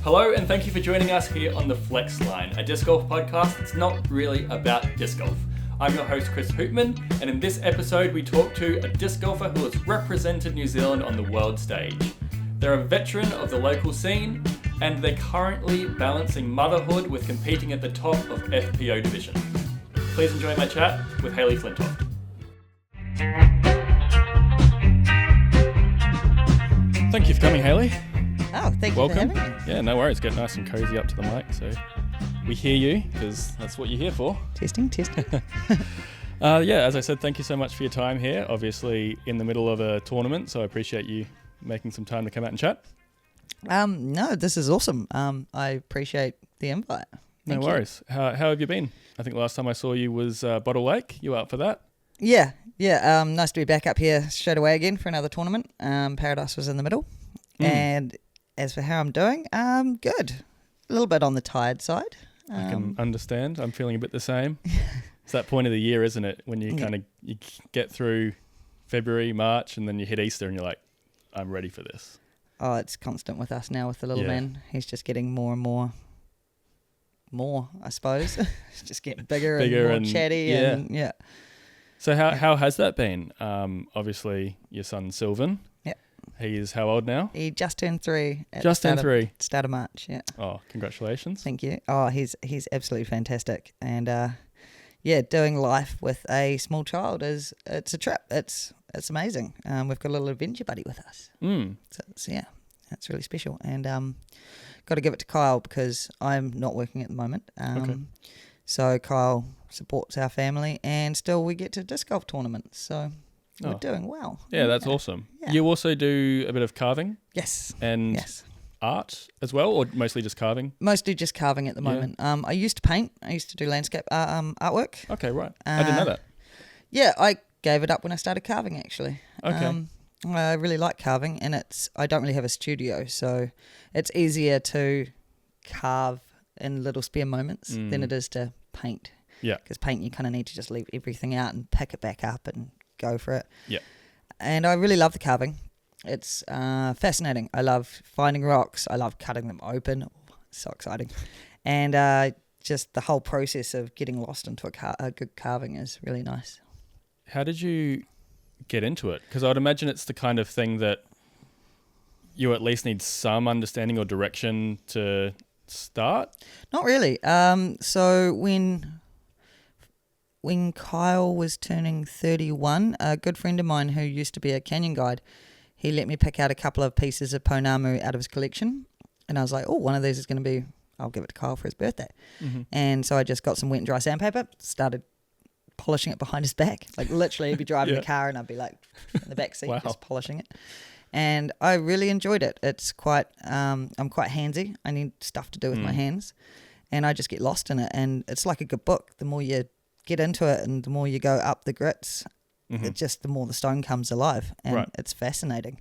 Hello and thank you for joining us here on the Flex Line, a disc golf podcast that's not really about disc golf. I'm your host Chris Hoopman, and in this episode we talk to a disc golfer who has represented New Zealand on the world stage. They're a veteran of the local scene, and they're currently balancing motherhood with competing at the top of FPO division. Please enjoy my chat with Hayley Flintoft. Thank you for coming, Hayley. Oh, thank you Welcome. for having me. Yeah, no worries. Get nice and cozy up to the mic so we hear you, because that's what you're here for. Testing. As I said, thank you so much for your time here. Obviously in the middle of a tournament, so I appreciate you making some time to come out and chat. No, this is awesome. I appreciate the invite. No worries. How have you been? I think the last time I saw you was Bottle Lake. You were up for that? Yeah. Nice to be back up here straight away again for another tournament. Paradise was in the middle. And as for how I'm doing, good. A little bit on the tired side. I can understand. I'm feeling a bit the same. It's that point of the year, isn't it? When you you get through February, March, and then you hit Easter and you're like, I'm ready for this. Oh, it's constant with us now with the little man. He's just getting more and more, I suppose. He's just getting bigger and more chatty. And So how has that been? Obviously, your son Sylvan. Yeah. He is how old now? He just turned 3. Start of March, yeah. Oh, congratulations. Thank you. Oh, he's absolutely fantastic. And doing life with a small child it's a trip. It's amazing. We've got a little adventure buddy with us. So that's really special. And got to give it to Kyle because I'm not working at the moment. So Kyle supports our family, and still we get to disc golf tournaments. So we're doing well. Yeah, that's awesome. Yeah. You also do a bit of carving? Yes. And art as well, or mostly just carving? Mostly just carving at the moment. I used to paint. I used to do landscape artwork. Okay, right. I didn't know that. Yeah, I gave it up when I started carving, actually. Okay. I really like carving, and I don't really have a studio, so it's easier to carve in little spare moments than it is to paint. Yeah. Because paint, you kind of need to just leave everything out and pick it back up and go for it. Yeah. And I really love the carving. It's fascinating. I love finding rocks. I love cutting them open. Oh, so exciting. And just the whole process of getting lost into a good carving is really nice. How did you get into it? Because I would imagine it's the kind of thing that you at least need some understanding or direction to start. Not really. So when Kyle was turning 31, a good friend of mine who used to be a canyon guide, he let me pick out a couple of pieces of Pounamu out of his collection. And I was like, one of these is going to be, I'll give it to Kyle for his birthday. Mm-hmm. And so I just got some wet and dry sandpaper, started polishing it behind his back. Like literally he'd be driving the car and I'd be like in the back seat just polishing it. And I really enjoyed it. It's quite, I'm quite handsy. I need stuff to do with my hands. And I just get lost in it. And it's like a good book. The more you get into it and the more you go up the grits, the more the stone comes alive. And it's fascinating.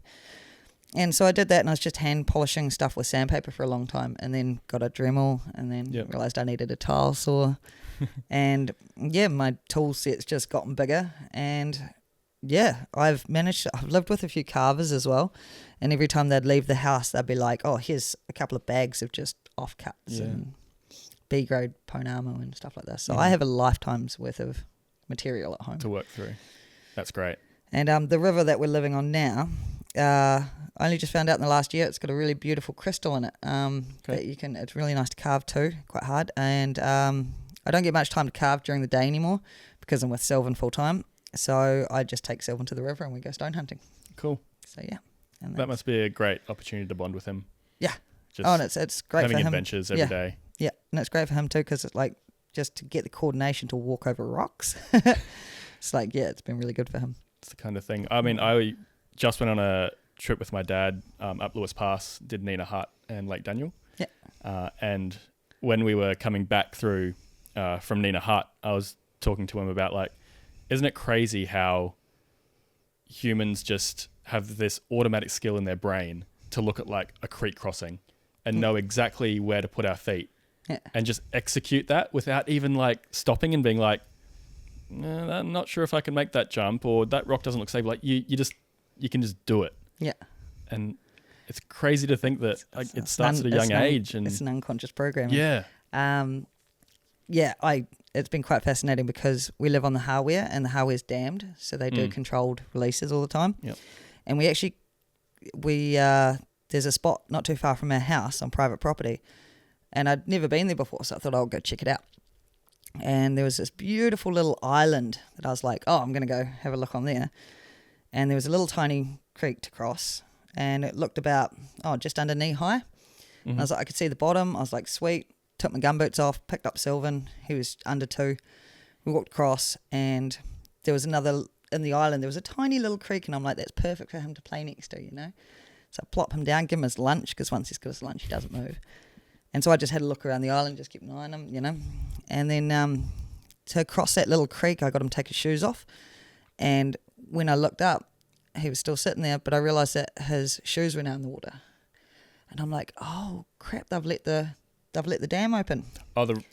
And so I did that, and I was just hand polishing stuff with sandpaper for a long time, and then got a Dremel, and then realised I needed a tile saw. And my tool set's just gotten bigger. And I've lived with a few carvers as well, and every time they'd leave the house, they'd be like, oh, here's a couple of bags of just offcuts and B-grade Pounamu and stuff like that. So I have a lifetime's worth of material at home to work through. That's great. And the river that we're living on now, I only just found out in the last year, it's got a really beautiful crystal in it. That it's really nice to carve too, quite hard. And I don't get much time to carve during the day anymore because I'm with Sylvan full time. So I just take Sylvan to the river and we go stone hunting. Cool. So yeah. And that must be a great opportunity to bond with him. Yeah. And it's great for him. Having adventures every day. Yeah, and it's great for him too because it's like just to get the coordination to walk over rocks. It's like, it's been really good for him. It's the kind of thing. I mean, I just went on a trip with my dad up Lewis Pass, did Nina Hut and Lake Daniel. Yeah. And when we were coming back through from Nina Hut, I was talking to him about like, isn't it crazy how humans just have this automatic skill in their brain to look at like a creek crossing and know exactly where to put our feet and just execute that without even like stopping and being like, I'm not sure if I can make that jump, or that rock doesn't look safe. Like you can just do it. Yeah. And It's crazy to think that it starts at a young age. And it's an unconscious programming. Yeah. It's been quite fascinating because we live on the Hawea and the Hawea's dammed, so they do controlled releases all the time. Yep. And there's a spot not too far from our house on private property, and I'd never been there before, so I thought I'll go check it out. And there was this beautiful little island that I was like, oh, I'm going to go have a look on there. And there was a little tiny creek to cross, and it looked about, just under knee high. And I was like, I could see the bottom. I was like, sweet. Took my gumboots off, picked up Sylvan. He was under 2. We walked across, and there was another, in the island, there was a tiny little creek, and I'm like, that's perfect for him to play next to, So I plop him down, give him his lunch, because once he's got his lunch, he doesn't move. And so I just had a look around the island, just kept an eye on him, And then to cross that little creek, I got him to take his shoes off. And when I looked up, he was still sitting there, but I realised that his shoes were now in the water. And I'm like, oh, crap, they've let the dam open. Oh, the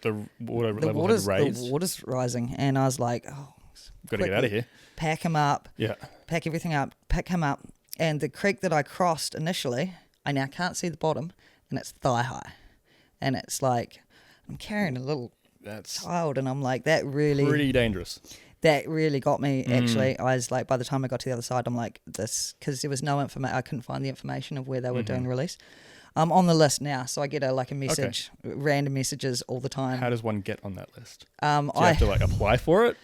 water level had raised? The water's rising. And I was like, got to get out of here. Pack him up. Yeah. Pack everything up. Pick him up. And the creek that I crossed initially, I now can't see the bottom, and it's thigh high. And it's like, I'm carrying a little child, and I'm like, that really... Pretty dangerous. That really got me, actually. I was like, by the time I got to the other side, I'm like, this... Because there was no information. I couldn't find the information of where they were doing the release. I'm on the list now, so I get a message, random messages all the time. How does one get on that list? Do you have to apply for it?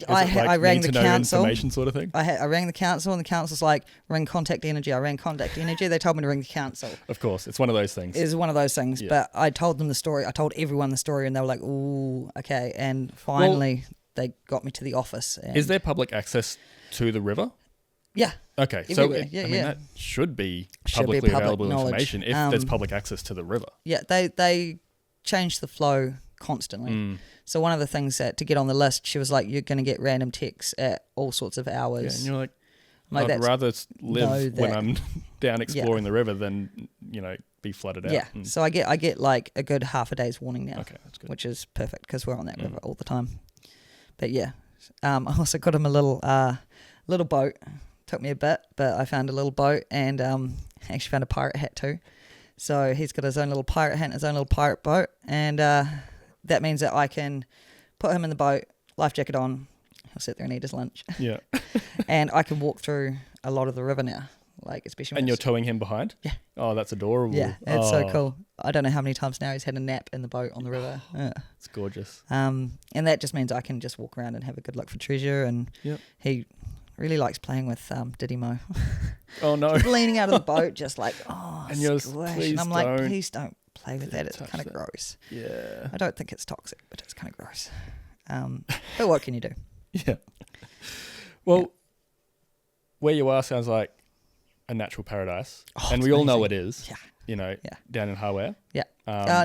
I rang the council. Information sort of thing? I rang the council, and the council's like, ring Contact Energy. I rang Contact Energy. They told me to ring the council. Of course, it's one of those things. It's one of those things. Yeah. But I told them the story. I told everyone the story, and they were like, ooh, okay. And finally, they got me to the office. Is there public access to the river? Yeah. Okay, everywhere. So that should be publicly available knowledge. Information if there's public access to the river. Yeah, they change the flow constantly. So one of the things that to get on the list, she was like, you're going to get random texts at all sorts of hours. Yeah, and you're like, I'd rather live when I'm down exploring the river than, be flooded out. Yeah, so I get like a good half a day's warning now. Okay, that's good. Which is perfect because we're on that river all the time. But yeah, I also got him a little boat. Took me a bit, but I found a little boat, and actually found a pirate hat too. So he's got his own little pirate hat and his own little pirate boat, and that means that I can put him in the boat, life jacket on, he'll sit there and eat his lunch. Yeah. And I can walk through a lot of the river now, especially. And you're towing him behind? Yeah. Oh, that's adorable. Yeah, it's so cool. I don't know how many times now he's had a nap in the boat on the river. It's gorgeous. And that just means I can just walk around and have a good look for treasure, and he really likes playing with Diddy Mo. Oh no. Just leaning out of the boat, just like, and you're squish. And I'm like, please don't play with that. It's kind of gross. Yeah. I don't think it's toxic, but it's kind of gross. But what can you do? Yeah. Well, where you are sounds like a natural paradise. And we all know it is. Yeah. Down in Hawea. Yeah.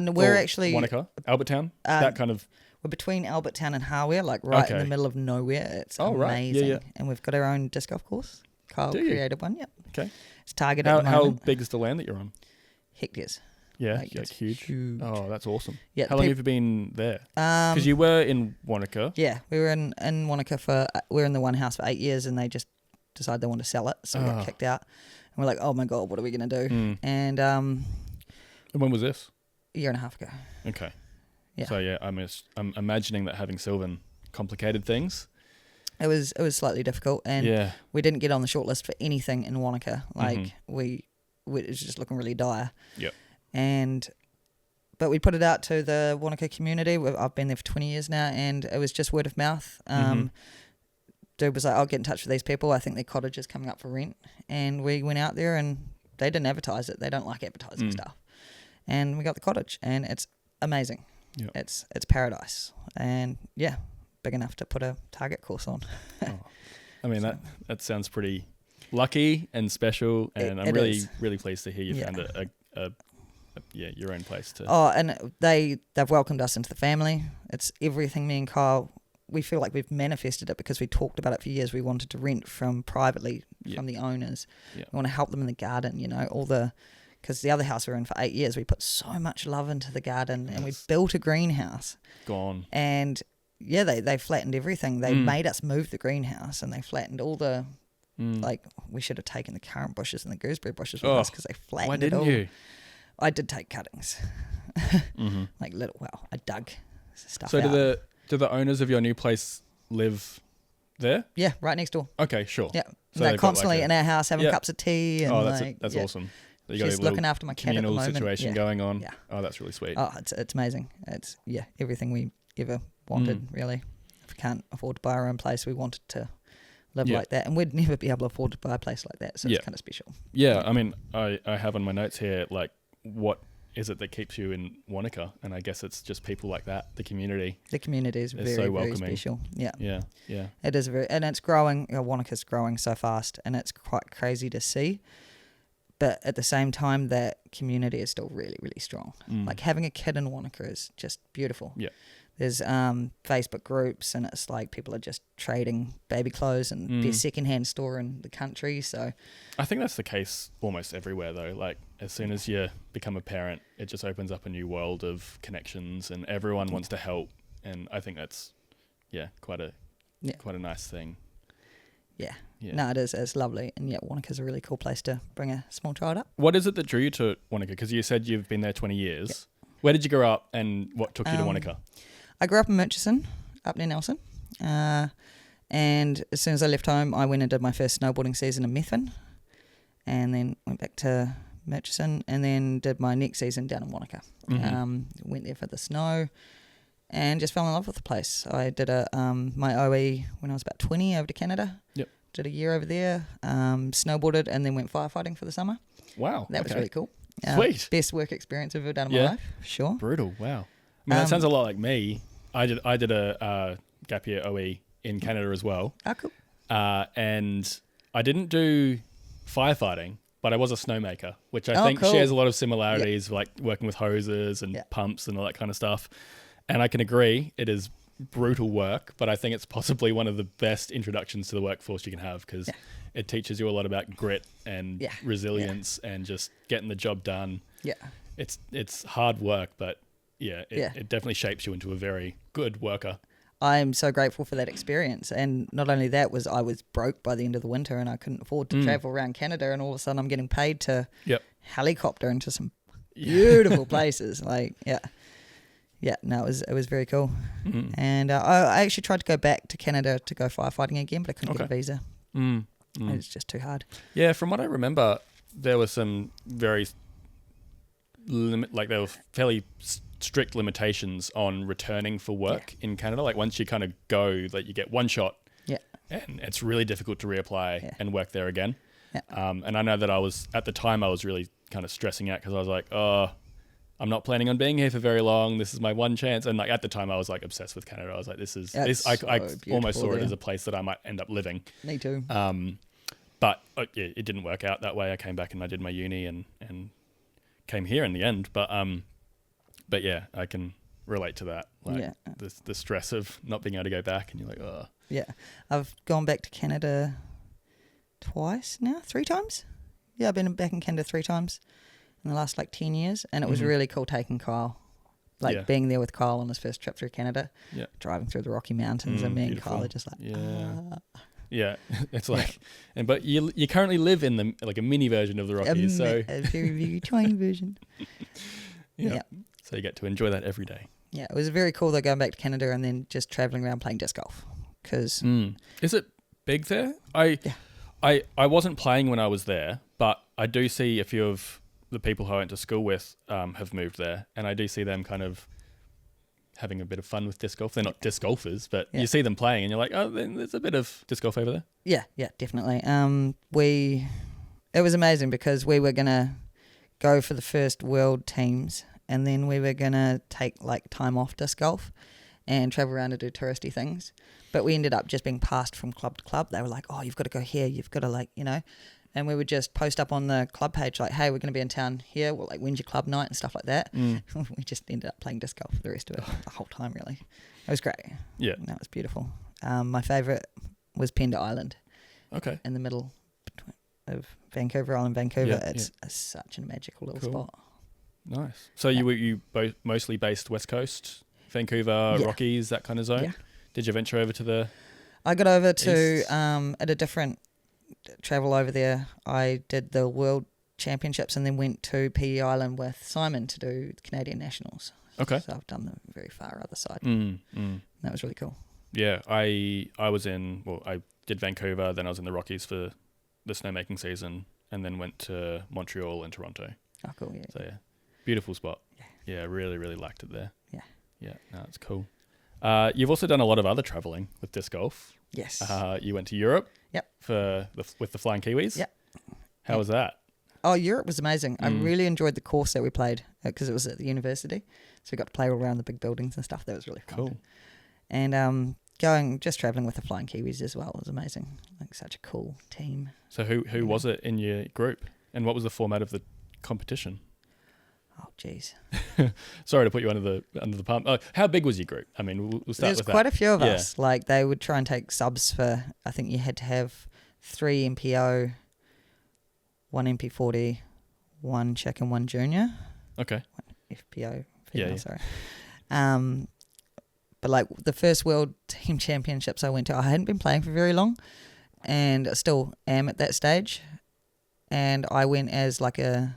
We're actually... Wanaka, Albertown, that kind of... We're between Albertown and Hawea, like right in the middle of nowhere. It's amazing. Right. Yeah. And we've got our own disc golf course. Kyle created one, yep. Okay. It's targeted at the moment. How big is the land that you're on? Hectares. Yeah, like huge. Oh, that's awesome. Yeah, how long have you been there? Because you were in Wanaka. Yeah, we were in Wanaka we were in the one house for 8 years, and they just decided they wanted to sell it, so we got kicked out. And we're like, oh my God, what are we going to do? And when was this? A year and a half ago. Okay. Yeah. So yeah, I'm imagining that having Sylvan complicated things. It was slightly difficult, and we didn't get on the shortlist for anything in Wanaka. Like we it was just looking really dire. Yep. But we put it out to the Wanaka community. I've been there for 20 years now, and it was just word of mouth. Dude was like, I'll get in touch with these people. I think their cottage is coming up for rent. And we went out there, and they didn't advertise it. They don't like advertising stuff. And we got the cottage, and it's amazing. Yep. It's paradise. And yeah, big enough to put a target course on. I mean, that sounds pretty lucky and special, and I'm really pleased to hear you found your own place to. And they've welcomed us into the family. It's everything. Me and Kyle, we feel like we've manifested it because we talked about it for years. We wanted to rent from privately from the owners. We want to help them in the garden, because the other house we were in for 8 years, we put so much love into the garden, and we built a greenhouse. Gone. And they flattened everything. They made us move the greenhouse, and they flattened all the Like, we should have taken the currant bushes and the gooseberry bushes with us because they flattened why it didn't all. you? I did take cuttings. Like I dug stuff So out. do the owners of your new place live there? Yeah, right next door. Okay, sure. Yeah. So They're they've got constantly like in our house having cups of tea. And that's awesome. You got She's a little looking after my cat at the communal moment. situation going on. Yeah. Oh, that's really sweet. Oh, it's amazing. It's everything we ever wanted, really. If we can't afford to buy our own place, we wanted to live like that, and we'd never be able to afford to buy a place like that, so it's kind of special. Yeah, I mean, I have on my notes here, like, what is it that keeps you in Wanaka? And I guess it's just people like that, the community. The community is very, so very welcoming. special. Yeah. It is and it's growing. Wanaka's growing so fast, and it's quite crazy to see. But at the same time, that community is still really, really strong. Like, having a kid in Wanaka is just beautiful. Yeah. There's Facebook groups, and it's like people are just trading baby clothes, and their secondhand store in the country. So I think that's the case almost everywhere, though. Like, as soon as you become a parent, it just opens up a new world of connections, and everyone wants to help. And I think that's quite a nice thing. Yeah. No, it is. It's lovely. And Wanaka's a really cool place to bring a small child up. What is it that drew you to Wanaka? Because you said you've been there 20 years. Yep. Where did you grow up, and what took you to Wanaka? I grew up in Murchison, up near Nelson. And as soon as I left home, I went and did my first snowboarding season in Methven, and then went back to Murchison, and then did my next season down in Wanaka. Went there for the snow, and just fell in love with the place. I did my OE when I was about 20 over to Canada. Yep. Did a year over there, snowboarded, and then went firefighting for the summer. Wow. That was really cool. Sweet. Best work experience I've ever done in my life, sure. Brutal. Wow. I mean, that sounds a lot like me. I did a gap year OE in Canada as well. Oh, cool. And I didn't do firefighting, but I was a snowmaker, which I think cool. shares a lot of similarities, like working with hoses and pumps and all that kind of stuff. And I can agree, it is brutal work, but I think it's possibly one of the best introductions to the workforce you can have, because it teaches you a lot about grit and resilience and just getting the job done. Yeah. It's hard work, but it definitely shapes you into a very good worker. I'm so grateful for that experience. And not only that, I was broke by the end of the winter, and I couldn't afford to travel around Canada, and all of a sudden I'm getting paid to helicopter into some beautiful places. Like, no, it was very cool. And I actually tried to go back to Canada to go firefighting again, but I couldn't get a visa. It's just too hard. Yeah, from what I remember, there were some very there were fairly strict limitations on returning for work in Canada. Like, once you kind of go, like, you get one shot, and it's really difficult to reapply and work there again. And I know that at the time I was really kind of stressing out, because I was like, I'm not planning on being here for very long. This is my one chance. And like, at the time I was like obsessed with Canada. I was like, I almost saw it as a place that I might end up living. Me too. But it didn't work out that way. I came back and I did my uni and came here in the end. But yeah, I can relate to that. Like, the stress of not being able to go back, and you're like, oh. Yeah. I've gone back to Canada twice now, 3 times. Yeah, I've been back in Canada 3 times in the last 10 years, and it was really cool taking Kyle, being there with Kyle on his first trip through Canada, driving through the Rocky Mountains, and me and Kyle are just like, yeah, it's like, but you currently live in a mini version of the Rockies, so a very, very tiny version. So you get to enjoy that every day. Yeah, it was very cool though, going back to Canada and then just traveling around playing disc golf. Cause is it big there? I wasn't playing when I was there, but I do see a few of the people who I went to school with have moved there, and I do see them kind of having a bit of fun with disc golf. They're not disc golfers, but you see them playing and you're like, oh, there's a bit of disc golf over there. Yeah, definitely. It was amazing, because we were going to go for the first world teams, and then we were going to take time off disc golf and travel around and do touristy things. But we ended up just being passed from club to club. They were like, oh, you've got to go here. You've got to and we would just post up on the club page like, hey, we're going to be in town here. Well, when's your club night and stuff like that. We just ended up playing disc golf for the rest of it, the whole time, really. It was great. Yeah. And that was beautiful. My favourite was Pender Island. Okay. In the middle of Vancouver Island, Vancouver. It's such a magical little spot. Nice. So you were both mostly based West Coast, Vancouver, Rockies, that kind of zone? Yeah. Did you venture over to the I got over to at a different travel over there. I did the World Championships and then went to PE Island with Simon to do Canadian Nationals. Okay. So I've done the very far other side. That was really cool. Yeah, I I did Vancouver, then I was in the Rockies for the snowmaking season, and then went to Montreal and Toronto. Oh, cool, yeah. So, yeah, beautiful spot. Yeah, really, really liked it there. Yeah. Yeah, no, it's cool. You've also done a lot of other traveling with disc golf. Yes. You went to Europe. Yep. With the Flying Kiwis. Yep. How was that? Oh, Europe was amazing. I really enjoyed the course that we played because it was at the university. So we got to play all around the big buildings and stuff. That was really fun. Cool. And traveling with the Flying Kiwis as well was amazing. Like such a cool team. So who was it in your group, and what was the format of the competition? Oh, geez. Sorry to put you under the palm. Oh, how big was your group? I mean, we'll start with that. There's quite a few of us. Like they would try and take subs for. I think you had to have 3 MPO, 1 MP40, 1 chick and 1 junior. Okay. 1 FPO female, sorry. But like the first World Team Championships I went to, I hadn't been playing for very long, and I still am at that stage. And I went as like a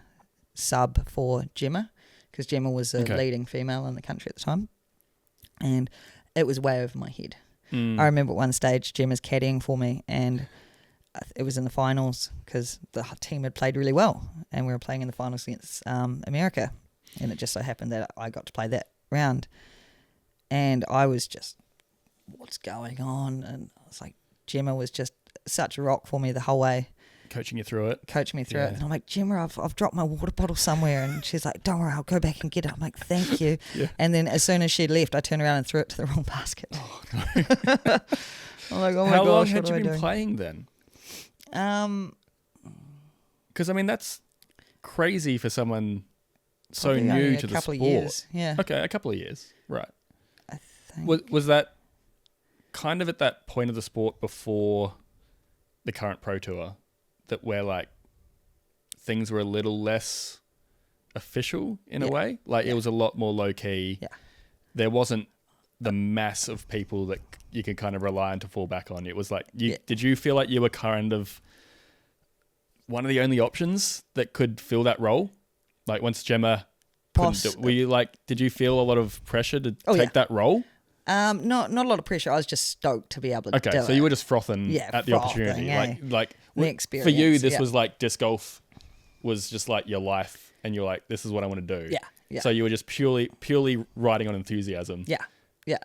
sub for Gemma, because Gemma was the leading female in the country at the time, and it was way over my head. I remember at one stage Gemma's caddying for me, and it was in the finals because the team had played really well, and we were playing in the finals against America, and it just so happened that I got to play that round, and I was just, what's going on? And I was like, Gemma was just such a rock for me the whole way. Coaching you through it. And I'm like, Gemma, I've dropped my water bottle somewhere. And she's like, don't worry, I'll go back and get it. I'm like, thank you. And then as soon as she left, I turned around and threw it to the wrong basket. Oh, no. I'm like, oh my gosh, how long had you been playing then? Because, I mean, that's crazy for someone so new to the sport. A couple of years, yeah. Okay, a couple of years, right. I think. Was that kind of at that point of the sport before the current Pro Tour, that where like things were a little less official in a way? Like it was a lot more low key. Yeah. There wasn't the mass of people that you could kind of rely on to fall back on. It was like, did you feel like you were kind of one of the only options that could fill that role? Like once Gemma couldn't do it, were you like, did you feel a lot of pressure to take that role? Not a lot of pressure. I was just stoked to be able to do it. Okay, so you were just frothing at the opportunity. Yeah. Like the experience. For you, this was like disc golf was just like your life, and you're like, this is what I want to do. Yeah. So you were just purely riding on enthusiasm. Yeah.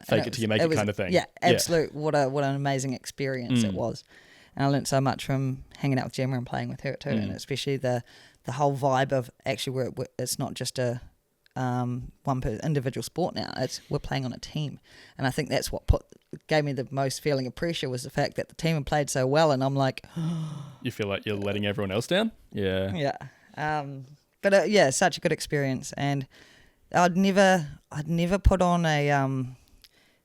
Fake it till you make it kind of thing. Yeah, absolute. What an amazing experience it was. And I learned so much from hanging out with Gemma and playing with her too, and especially the whole vibe of actually it's not just a one individual sport now. We're playing on a team, and I think that's what gave me the most feeling of pressure, was the fact that the team had played so well, and I'm like, you feel like you're letting everyone else down. Yeah. But such a good experience, and I'd never put on a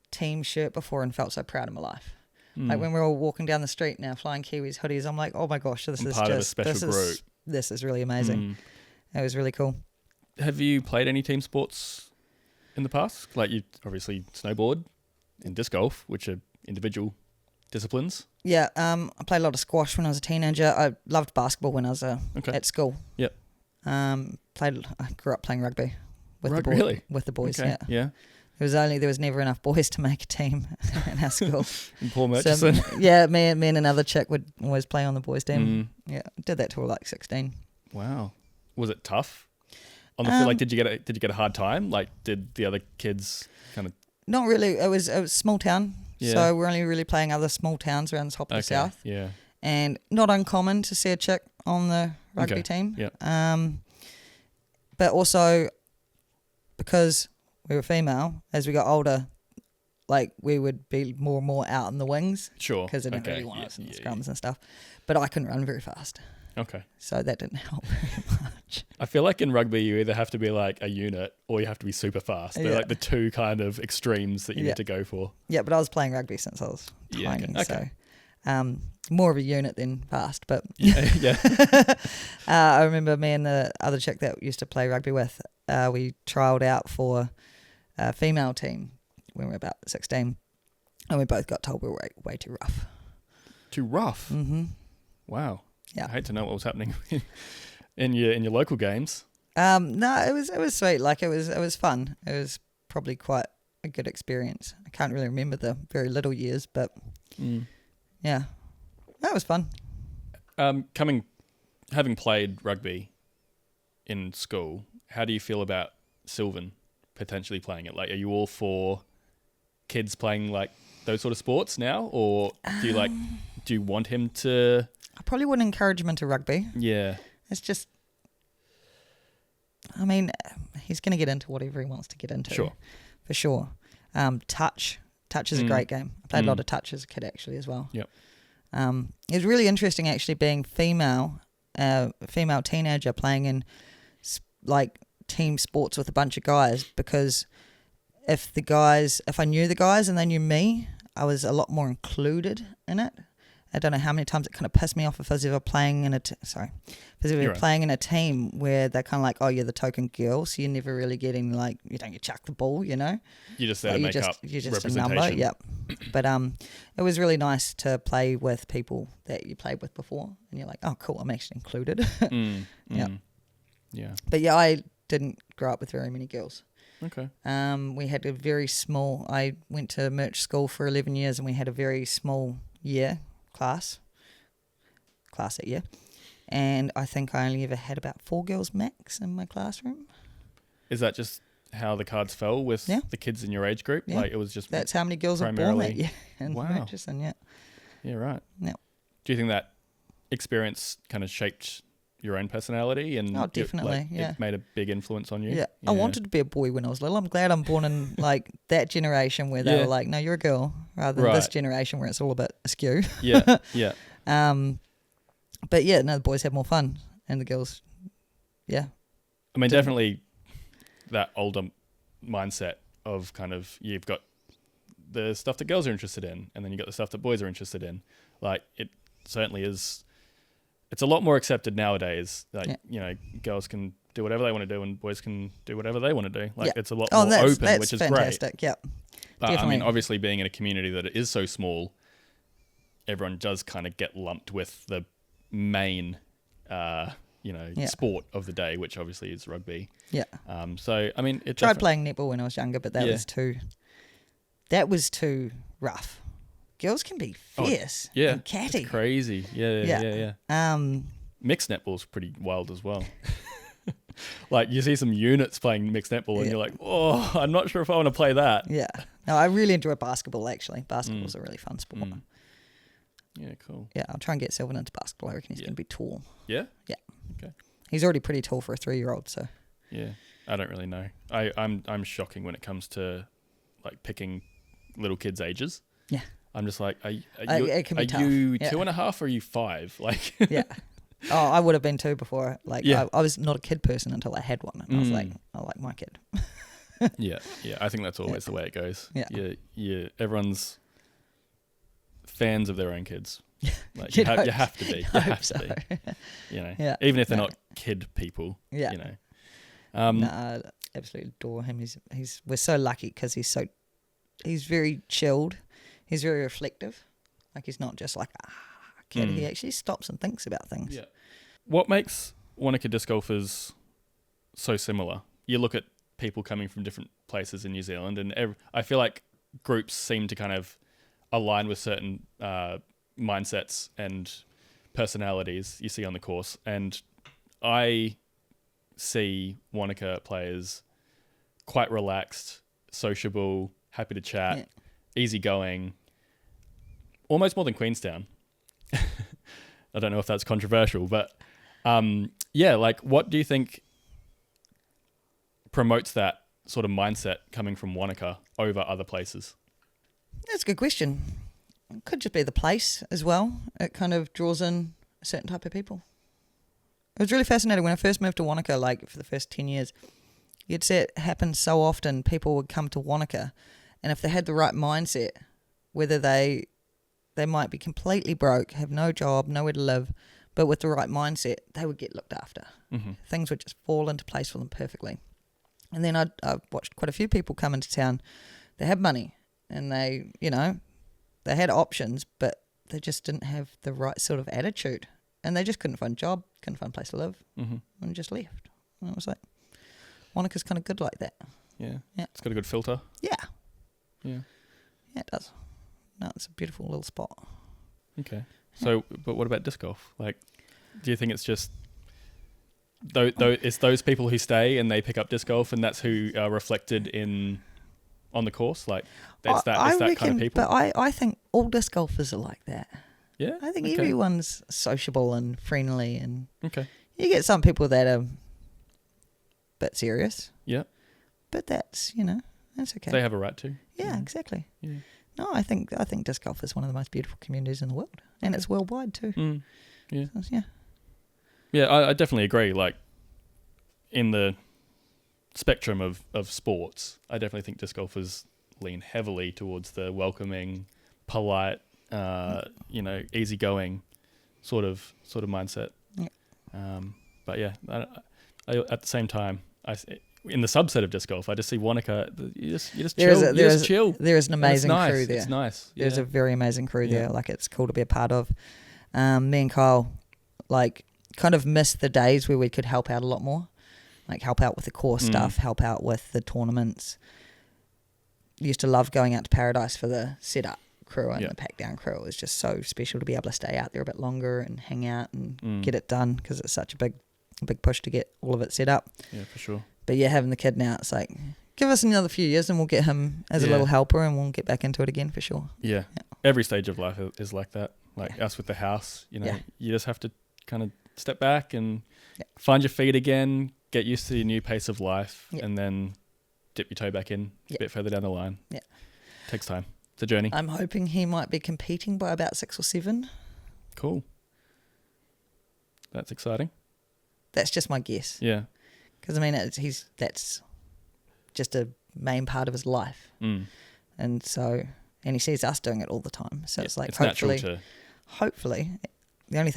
team shirt before and felt so proud of my life. Like when we're all walking down the street now, Flying Kiwis hoodies, I'm like, oh my gosh, this is part of a special group. This is really amazing. It was really cool. Have you played any team sports in the past? Like you obviously snowboard and disc golf, which are individual disciplines. Yeah, I played a lot of squash when I was a teenager. I loved basketball when I was at school. Yep. I grew up playing rugby with the boys. Okay. Yeah. There was never enough boys to make a team in our school. And Paul Murchison. So, me and another chick would always play on the boys' team. Yeah, did that till like 16. Wow. Was it tough? On the field, like, did you get a hard time? Like, did the other kids kind of? Not really. It was a small town, so we're only really playing other small towns around the top of the south. Yeah. And not uncommon to see a chick on the rugby team. Yeah. But also because we were female, as we got older, like we would be more and more out in the wings. Sure. Because they didn't really want us in the scrums and stuff. But I couldn't run very fast. Okay. So that didn't help very much. I feel like in rugby you either have to be like a unit or you have to be super fast. They're like the two kind of extremes that you need to go for. Yeah, but I was playing rugby since I was tiny. Okay. So more of a unit than fast. But I remember me and the other chick that used to play rugby with, we trialled out for a female team when we were about 16. And we both got told we were way too rough. Too rough? Mm-hmm. Wow. Yeah. I hate to know what was happening in your local games. No, it was sweet. Like it was fun. It was probably quite a good experience. I can't really remember the very little years, but yeah, that was fun. Having played rugby in school, how do you feel about Sylvan potentially playing it? Like, are you all for kids playing like those sort of sports now, or do you want him to? I probably wouldn't encourage him into rugby. Yeah, It's just, I mean, he's going to get into whatever he wants to get into. Sure. For sure. Touch is a great game. I played a lot of touch as a kid actually as well. Yep. It was really interesting actually being female teenager playing in like team sports with a bunch of guys, because if I knew the guys and they knew me, I was a lot more included in it. I don't know how many times it kind of pissed me off if I was ever playing in playing in a team where they're kind of like, oh, you're the token girl, so you're never really getting like, you don't get chuck the ball, you know. You just there to make up you're just a representation. number, yep. But it was really nice to play with people that you played with before, and you're like, oh, cool, I'm actually included. Yeah. But yeah, I didn't grow up with very many girls. Okay. We had a very small. I went to merch school for 11 years, and we had a very small class that year, and I think I only ever had about 4 girls max in my classroom. Is that just how the cards fell with the kids in your age group? Yeah. Like it was just that's how many girls were born that year in Murchison. Yeah, right. Yeah. Do you think that experience kind of shaped your own personality and definitely, it made a big influence on you? Yeah. I wanted to be a boy when I was little. I'm glad I'm born in like that generation where they were like, no, you're a girl, rather than this generation where it's all a bit askew. Yeah. But yeah, no, the boys have more fun and the girls, I mean, definitely that older mindset of kind of, you've got the stuff that girls are interested in, and then you got the stuff that boys are interested in. Like it certainly is. It's a lot more accepted nowadays. Like, you know, girls can do whatever they want to do and boys can do whatever they want to do. Like it's a lot more open, which is fantastic. Great. Yeah. But definitely. I mean, obviously being in a community that is so small, everyone does kind of get lumped with the main, sport of the day, which obviously is rugby. Yeah. So, I mean, it tried playing netball when I was younger, but that was too rough. Girls can be fierce and catty. It's crazy. Yeah. Mixed netball's pretty wild as well. Like you see some units playing mixed netball and you're like, oh, I'm not sure if I want to play that. Yeah. No, I really enjoy basketball actually. Basketball's a really fun sport. Yeah, cool. Yeah, I'll try and get Sylvan into basketball. I reckon he's going to be tall. Yeah? Yeah. Okay. He's already pretty tall for a 3-year-old, so. Yeah. I don't really know. I'm shocking when it comes to like picking little kids' ages. Yeah. I'm just like, are it can you be tough. 2.5 or are you 5? Like, yeah. Oh, I would have been 2 before. Like, I was not a kid person until I had one, and I was like, I like my kid. Yeah. I think that's always the way it goes. Yeah. Everyone's fans of their own kids. Like you have to be. You have to be. You know, even if they're not kid people. Yeah. You know. I absolutely adore him. We're so lucky because he's very chilled. He's very reflective. Like he's not just like a kid. He actually stops and thinks about things. Yeah. What makes Wanaka disc golfers so similar? You look at people coming from different places in New Zealand, and I feel like groups seem to kind of align with certain mindsets and personalities you see on the course. And I see Wanaka players quite relaxed, sociable, happy to chat, easygoing, almost more than Queenstown. I don't know if that's controversial, but like what do you think promotes that sort of mindset coming from Wanaka over other places? That's a good question. It could just be the place as well. It kind of draws in a certain type of people. It was really fascinating when I first moved to Wanaka, like for the first 10 years. You'd see it happen so often. People would come to Wanaka, and if they had the right mindset, whether they might be completely broke, have no job, nowhere to live, but with the right mindset, they would get looked after. Mm-hmm. Things would just fall into place for them perfectly. And then I've watched quite a few people come into town. They have money, and they had options, but they just didn't have the right sort of attitude. and they just couldn't find a job, couldn't find a place to live, Mm-hmm. and just left. And I was like, Wanaka's kind of good like that. Yeah. Yeah. It's got a good filter. Yeah. Yeah. Yeah, it does. No, it's a beautiful little spot. Okay. So, but what about disc golf? Like, do you think it's just it's those people who stay and they pick up disc golf, and that's who are reflected on the course? Like, it's that reckon, kind of people. But I think all disc golfers are like that. Yeah. I think Okay. everyone's sociable and friendly, and Okay. you get some people that are a bit serious. Yeah. But that's that's okay. They have a right to. Yeah, exactly. Yeah. No, I think disc golf is one of the most beautiful communities in the world, and it's worldwide too. Mm. Yeah. So, yeah. Yeah, I definitely agree. Like, in the spectrum of sports, I definitely think disc golfers lean heavily towards the welcoming, polite, easygoing sort of mindset. Yeah. But yeah, I at the same time, in the subset of disc golf, I just see Wanaka. You just chill. There is an amazing nice. crew there. It's nice. Yeah. There's a very amazing crew there. Like, it's cool to be a part of. Me and Kyle, like, kind of missed the days where we could help out a lot more, like help out with the core stuff, help out with the tournaments. Used to love going out to Paradise for the setup crew and the pack down crew. It was just so special to be able to stay out there a bit longer and hang out and get it done, because it's such a big push to get all of it set up. Yeah, for sure. But yeah, having the kid now, it's like, give us another few years and we'll get him as a little helper, and we'll get back into it again for sure. Yeah. Every stage of life is like that. Like us with the house, you just have to kind of step back and find your feet again, get used to your new pace of life, and then dip your toe back in a bit further down the line. Yeah. Takes time. It's a journey. I'm hoping he might be competing by about 6 or 7. Cool. That's exciting. That's just my guess. Yeah. Because, I mean, that's just a main part of his life. And so, and he sees us doing it all the time. So it's like, hopefully, the only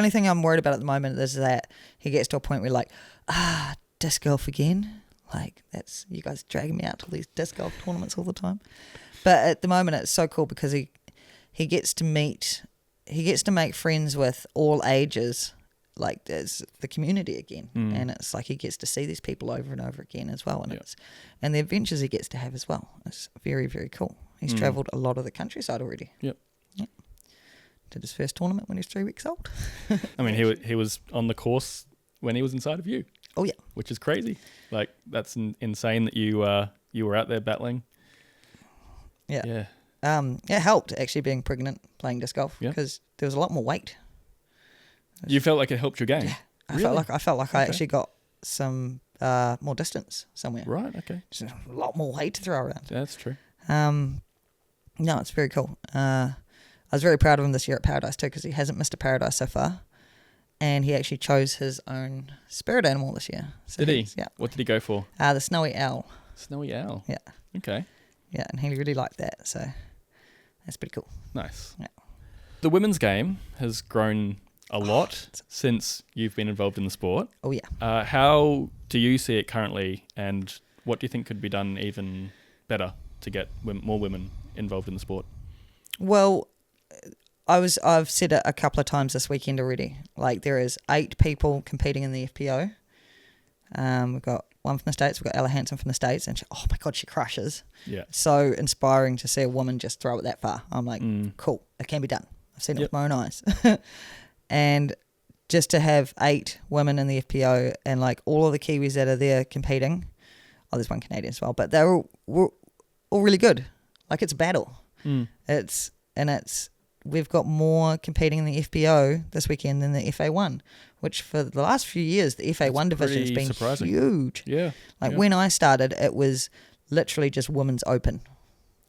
thing I'm worried about at the moment is that he gets to a point where, like, disc golf again. Like, that's, you guys dragging me out to these disc golf tournaments all the time. But at the moment, it's so cool because he gets to make friends with all ages. Like, there's the community again, and it's like he gets to see these people over and over again as well, and the adventures he gets to have as well. It's very, very cool. He's travelled a lot of the countryside already. Yep. Did his first tournament when he was 3 weeks old. I mean, he was on the course when he was inside of you. Oh yeah, which is crazy. Like, that's insane that you were out there battling. Yeah. It helped actually being pregnant playing disc golf because there was a lot more weight. You felt like it helped your game? Yeah. I felt like I actually got some more distance somewhere. Right, okay. Just a lot more weight to throw around. Yeah, that's true. No, it's very cool. I was very proud of him this year at Paradise too, because he hasn't missed a Paradise so far. And he actually chose his own spirit animal this year. So did he? Yeah. What did he go for? The snowy owl. Snowy owl? Yeah. Okay. Yeah, and he really liked that, so that's pretty cool. Nice. Yeah. The women's game has grown a lot since you've been involved in the sport. Oh, yeah. How do you see it currently, and what do you think could be done even better to get more women involved in the sport? Well, I've said it a couple of times this weekend already. Like, there is 8 people competing in the FPO. We've got one from the States. We've got Ella Hansen from the States, and oh my God, she crushes. Yeah. So inspiring to see a woman just throw it that far. I'm like, cool, it can be done. I've seen it with my own eyes. And just to have 8 women in the FPO and like all of the Kiwis that are there competing. Oh, there's one Canadian as well, but they're all really good. Like, it's a battle. We've got more competing in the FPO this weekend than the FA1, which for the last few years, the FA1 division has been surprising. Huge. Yeah. Like, when I started, it was literally just women's open.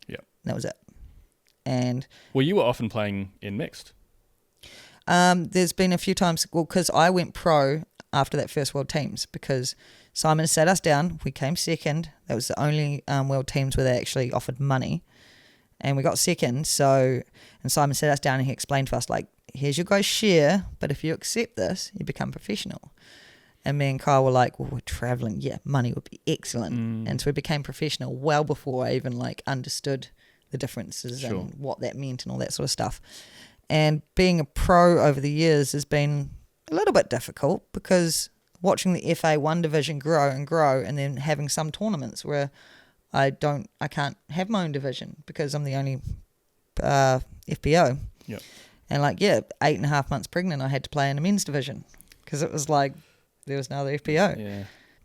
Yeah. That was it. And well, you were often playing in mixed. There's been a few times, because I went pro after that first World Teams, because Simon sat us down. We came second. That was the only World Teams where they actually offered money. And we got second, and Simon sat us down and he explained to us, like, here's your guys' share, but if you accept this, you become professional. And me and Kyle were like, well, we're travelling, money would be excellent. And so we became professional well before I even, like, understood the differences and what that meant and all that sort of stuff. And being a pro over the years has been a little bit difficult because watching the FA1 division grow and grow, and then having some tournaments where I can't have my own division because I'm the only FPO. Yep. And 8.5 months pregnant, I had to play in the men's division because it was like there was no other FPO. Yeah,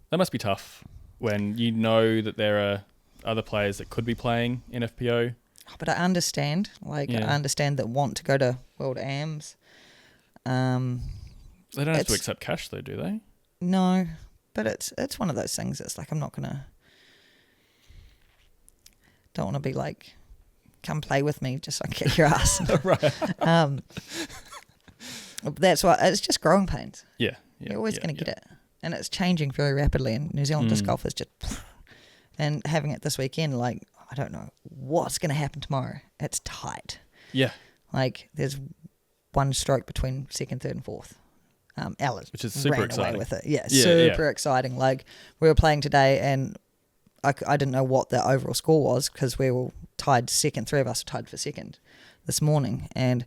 that must be tough when you know that there are other players that could be playing in FPO. But I understand, I understand that want to go to World AMs. They don't have to accept cash though, do they? No, but it's one of those things. It's like I'm not gonna. Don't want to be like, come play with me just so I can kick your ass. Right. That's why it's just growing pains. Yeah. You're always going to get it, and it's changing very rapidly. And New Zealand disc golf is just, and having it this weekend, I don't know what's going to happen tomorrow. It's tight. Yeah. There's one stroke between second, third, and fourth. Ella, which is super exciting. Away with it. Yeah, super exciting. We were playing today, and I didn't know what the overall score was because we were tied second. 3 of us were tied for second this morning, and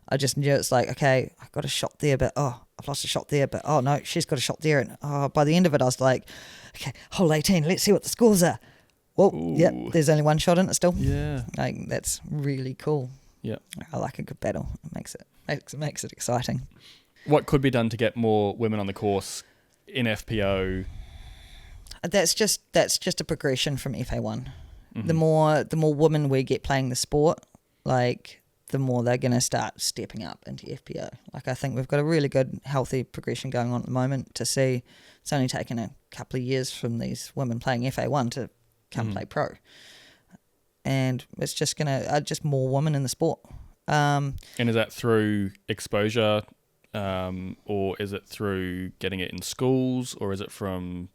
I just knew it's like, okay, I got a shot there, but I've lost a shot there, but no, she's got a shot there, and by the end of it, I was like, okay, hole 18, let's see what the scores are. Well, yeah, there's only one shot in it still. Yeah, that's really cool. Yeah, I like a good battle. It makes it exciting. What could be done to get more women on the course in FPO? That's just a progression from FA1. Mm-hmm. The more women we get playing the sport, the more they're going to start stepping up into FPO. I think we've got a really good, healthy progression going on at the moment to see. It's only taken a couple of years from these women playing FA1 to come play pro. And it's just going to, just more women in the sport. And is that through exposure, or is it through getting it in schools, or is it from,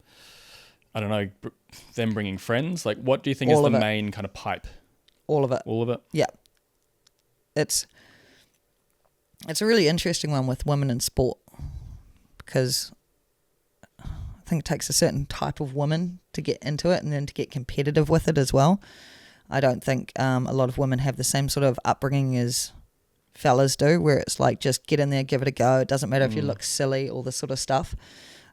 I don't know, them bringing friends? What do you think is the main kind of pipe? All of it. All of it? Yeah. It's a really interesting one with women in sport because I think it takes a certain type of woman to get into it and then to get competitive with it as well. I don't think a lot of women have the same sort of upbringing as fellas do, where it's just get in there, give it a go. It doesn't matter if you look silly, all this sort of stuff.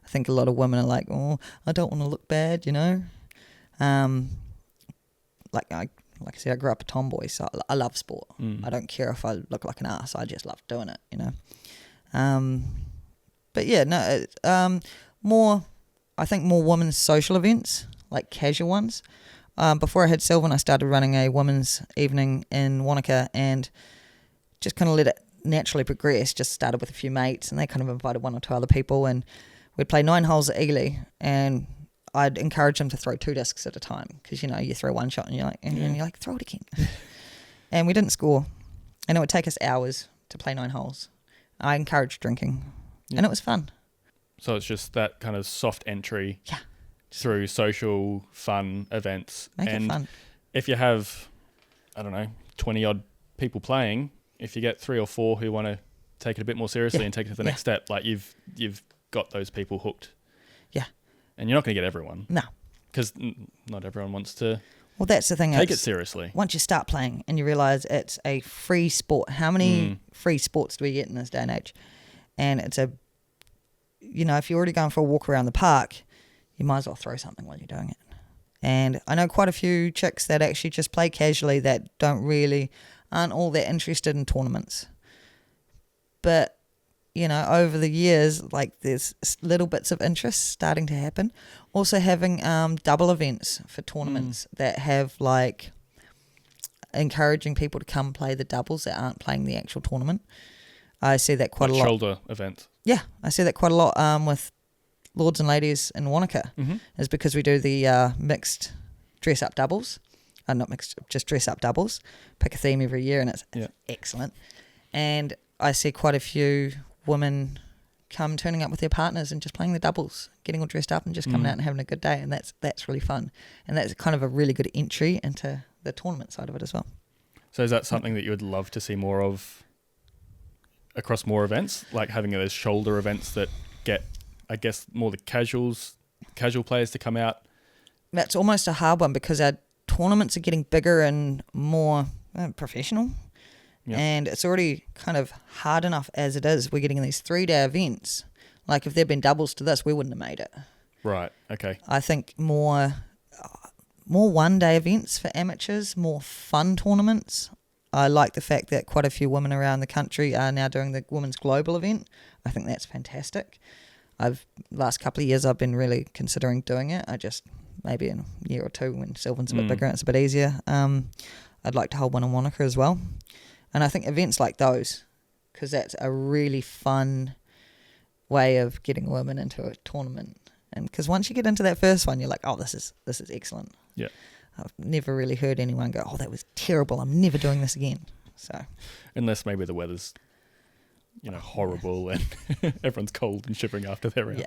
I think a lot of women are like, I don't want to look bad, Like I said, I grew up a tomboy, so I love sport. I don't care if I look like an ass. I just love doing it, But yeah, no, I think more women's social events, like casual ones. Before I had Sylvan, I started running a women's evening in Wanaka and just kind of let it naturally progress. Just started with a few mates and they kind of invited 1 or 2 other people and we'd play 9 holes at Ely and I'd encourage them to throw 2 discs at a time because, you throw one shot and you're like, throw it again. And we didn't score. And it would take us hours to play 9 holes. I encouraged drinking and it was fun. So it's just that kind of soft entry through social fun events. Make it fun. If you have, 20 odd people playing, if you get 3 or 4 who want to take it a bit more seriously and take it to the next step, you've got those people hooked. Yeah. And you're not going to get everyone. No. Because not everyone wants to that's the thing. Take it seriously. Once you start playing and you realise it's a free sport, how many free sports do we get in this day and age? And it's if you're already going for a walk around the park, you might as well throw something while you're doing it. And I know quite a few chicks that actually just play casually that aren't all that interested in tournaments. But over the years, there's little bits of interest starting to happen. Also having double events for tournaments that have encouraging people to come play the doubles that aren't playing the actual tournament. I see that quite a lot. Shoulder event. Yeah, I see that quite a lot with Lords and Ladies in Wanaka. Is because we do the mixed dress-up doubles. Not mixed, just dress-up doubles. Pick a theme every year and it's excellent. And I see quite a few women turning up with their partners and just playing the doubles, getting all dressed up and just coming out and having a good day, and that's really fun. And that's kind of a really good entry into the tournament side of it as well. So is that something that you would love to see more of across more events, like having those shoulder events that get, I guess, more the casual players to come out? That's almost a hard one because our tournaments are getting bigger and more professional. Yep. And it's already kind of hard enough as it is. We're getting these 3-day events. Like if there'd been doubles to this, we wouldn't have made it. Right. Okay. I think more 1-day events for amateurs, more fun tournaments. I like the fact that quite a few women around the country are now doing the Women's Global event. I think that's fantastic. Last couple of years I've been really considering doing it. I just, maybe in a year or two when Sylvan's a bit bigger and it's a bit easier, I'd like to hold one in Wanaka as well. And I think events like those, because that's a really fun way of getting women into a tournament. And because once you get into that first one, you're like, oh, this is excellent. Yeah. I've never really heard anyone go, oh, that was terrible, I'm never doing this again. So, unless maybe the weather's, horrible and everyone's cold and shivering after their round.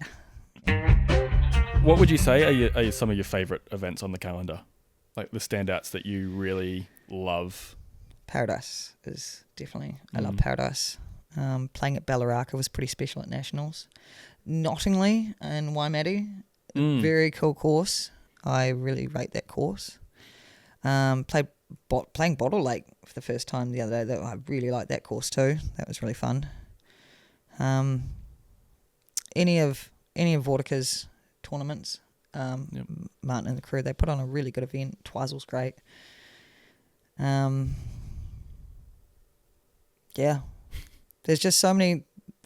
Yeah. What would you say are some of your favourite events on the calendar? Like the standouts that you really love? Paradise is definitely, I love Paradise. Playing at Bellaraka was pretty special at Nationals. Nottingley and Waimate, very cool course. I really rate that course. Playing Bottle Lake for the first time the other day. I really liked that course too. That was really fun. Any of Vortica's tournaments, Martin and the crew, they put on a really good event. Twisel's great. Yeah, there's just so many.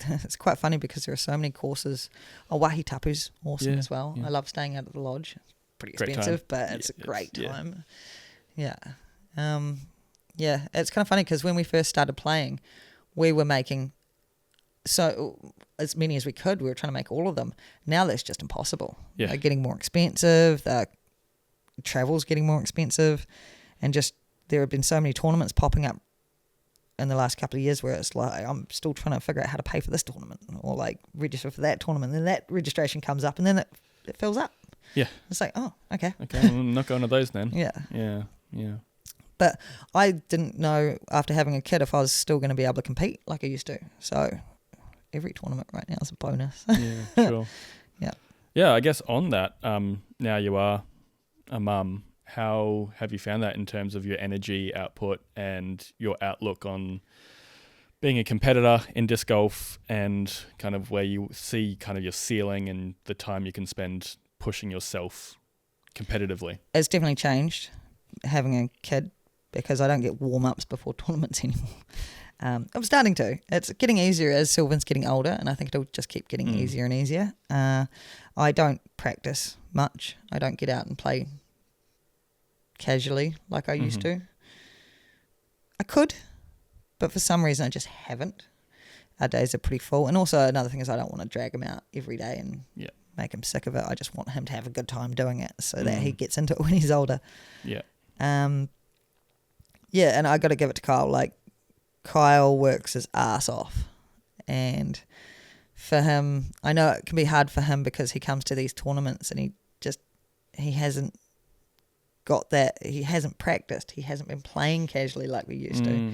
It's quite funny because there are so many courses. Wahitapu's awesome as well. Yeah. I love staying out at the lodge. It's pretty expensive, but it's a great time. Yeah. It's kind of funny because when we first started playing, we were making so as many as we could. We were trying to make all of them. Now that's just impossible. Yeah. They're getting more expensive. Travel's getting more expensive. And just there have been so many tournaments popping up in the last couple of years where it's like I'm still trying to figure out how to pay for this tournament or like register for that tournament. And then that registration comes up and then it fills up. Yeah. It's like, oh, okay. Okay, I'm not going to those then. Yeah. Yeah. But I didn't know after having a kid if I was still going to be able to compete like I used to. So every tournament right now is a bonus. Yeah, sure. Yeah. Yeah, I guess on that, now you are a mum. How have you found that in terms of your energy output and your outlook on being a competitor in disc golf and kind of where you see kind of your ceiling and the time you can spend pushing yourself competitively? It's definitely changed having a kid because I don't get warm-ups before tournaments anymore. I'm starting to. It's getting easier as Sylvan's getting older and I think it'll just keep getting easier and easier. I don't practice much. I don't get out and play casually like I used to. I could, but for some reason I just haven't. Our days are pretty full. And also another thing is I don't want to drag him out every day and make him sick of it. I just want him to have a good time doing it so that he gets into it when he's older. Yeah. And I got to give it to Kyle. Like, Kyle works his ass off. And for him, I know it can be hard for him because he comes to these tournaments and he hasn't got that. He hasn't practiced. He hasn't been playing casually like we used to.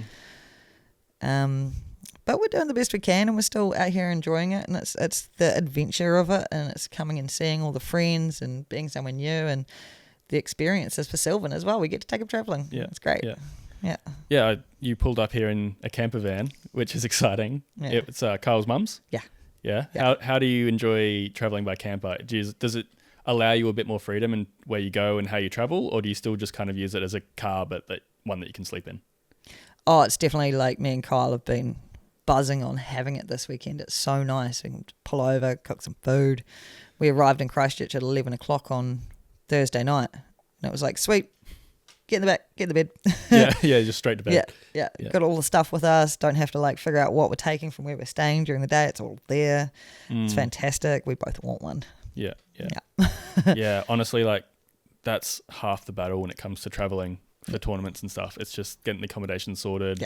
But we're doing the best we can and we're still out here enjoying it, and it's the adventure of it, and it's coming and seeing all the friends and being somewhere new, and the experiences for Sylvan as well. We get to take him travelling. Yeah. It's great. Yeah, you pulled up here in a camper van, which is exciting. Yeah. It's Carl's mum's? Yeah. How do you enjoy travelling by camper? Does it allow you a bit more freedom in where you go and how you travel, or do you still just kind of use it as a car, but one that you can sleep in? Oh, it's definitely like me and Kyle have been buzzing on having it this weekend. It's so nice. We can pull over, cook some food. We arrived in Christchurch at 11 o'clock on Thursday night, and it was like, sweet, get in the back, get in the bed. Just straight to bed. Yeah. Got all the stuff with us. Don't have to like figure out what we're taking from where we're staying during the day. It's all there. It's fantastic. We both want one. Yeah. Yeah, honestly, like that's half the battle when it comes to traveling for tournaments and stuff. It's just getting the accommodation sorted,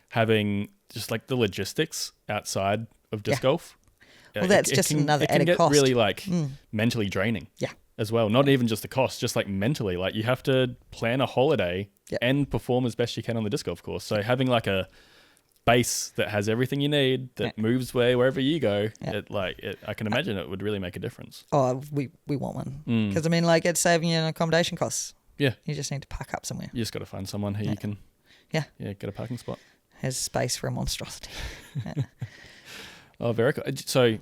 having just like the logistics outside of disc golf. Well, that's just another added cost. It can get really like mentally draining as well. Not even just the cost, just like mentally. Like you have to plan a holiday and perform as best you can on the disc golf course. So having like a base that has everything you need, that moves wherever you go, I can imagine it would really make a difference. Oh, we want one. Because I mean, like, it's saving you an accommodation costs. Yeah. You just need to park up somewhere. You just got to find someone who you can get a parking spot. has space for a monstrosity. Yeah. Oh, very cool. So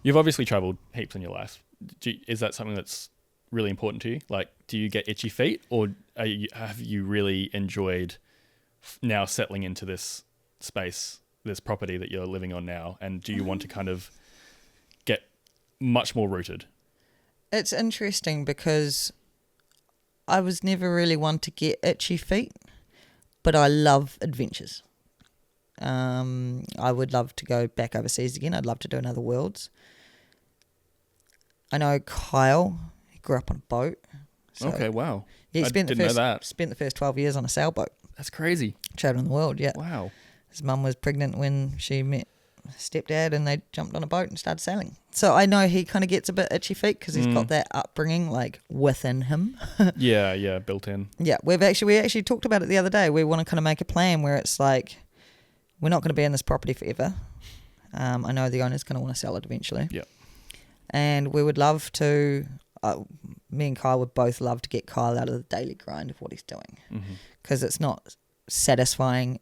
you've obviously traveled heaps in your life. Is that something that's really important to you? Like, do you get itchy feet, or have you really enjoyed now settling into this space, this property that you're living on now? And do you want to kind of get much more rooted? It's interesting because I was never really one to get itchy feet, but I love adventures. I would love to go back overseas again. I'd love to do another Worlds. I know Kyle, he grew up on a boat. So Okay, wow. Yeah, he didn't know that. spent the first 12 years on a sailboat. That's crazy. Traveling the world, yeah. Wow. His mum was pregnant when she met stepdad, and they jumped on a boat and started sailing. So I know he kind of gets a bit itchy feet because he's got that upbringing like within him. Yeah, built in. Yeah, we actually talked about it the other day. We want to kind of make a plan where it's like, we're not going to be in this property forever. I know the owner's going to want to sell it eventually. Yeah. And we would love to, me and Kyle would both love to get Kyle out of the daily grind of what he's doing. Because it's not satisfying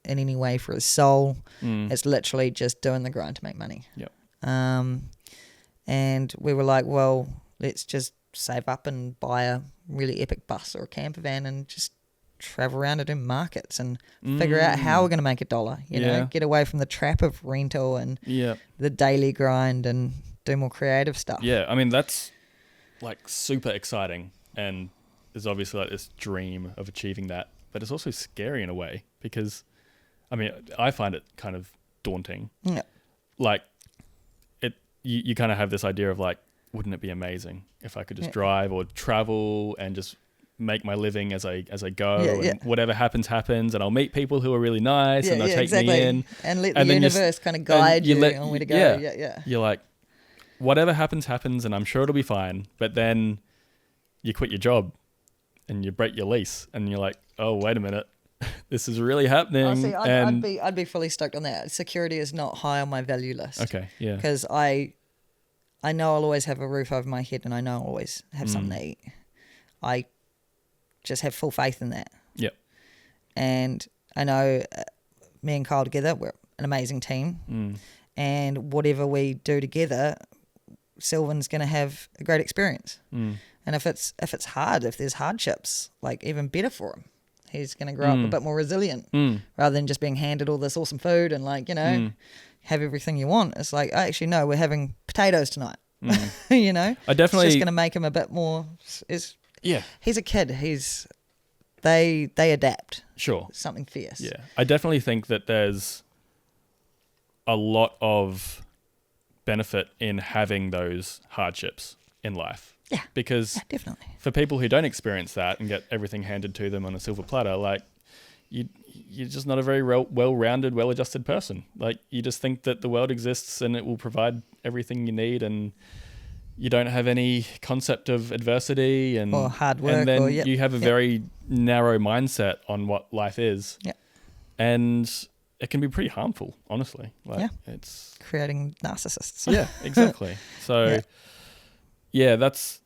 in any way for his soul. It's literally just doing the grind to make money. Yep. And we were like, well, let's just save up and buy a really epic bus or a camper van and just travel around and do markets and figure out how we're going to make $1, you know, get away from the trap of rental and the daily grind and do more creative stuff. Yeah, I mean, that's like super exciting, and there's obviously like this dream of achieving that, but it's also scary in a way because, I mean, I find it kind of daunting. Yeah. Like, you kind of have this idea of like, wouldn't it be amazing if I could just drive or travel and just make my living as I go, and whatever happens, and I'll meet people who are really nice and they'll take me in. And let the universe kind of guide you on where to go. Yeah. You're like, whatever happens and I'm sure it'll be fine. But then you quit your job and you break your lease and you're like, oh, wait a minute. This is really happening. See, I'd be fully stoked on that. Security is not high on my value list. Okay, yeah. Because I know I'll always have a roof over my head and I know I'll always have something to eat. I just have full faith in that. Yep. And I know me and Kyle together, we're an amazing team. And whatever we do together, Sylvan's going to have a great experience. And if it's hard, if there's hardships, like even better for him. He's going to grow up a bit more resilient rather than just being handed all this awesome food and like, you know, have everything you want. It's like, actually, no, we're having potatoes tonight. You know? I definitely... It's just going to make him a bit more... He's a kid. They adapt. Sure. Something fierce. Yeah. I definitely think that there's a lot of benefit in having those hardships in life. Yeah. Because definitely. For people who don't experience that and get everything handed to them on a silver platter, like you're just not a very well-rounded, well-adjusted person. Like you just think that the world exists and it will provide everything you need, and you don't have any concept of adversity or hard work, and then you have a very narrow mindset on what life is. Yeah. And it can be pretty harmful, honestly. Like it's creating narcissists. Yeah, exactly. So that's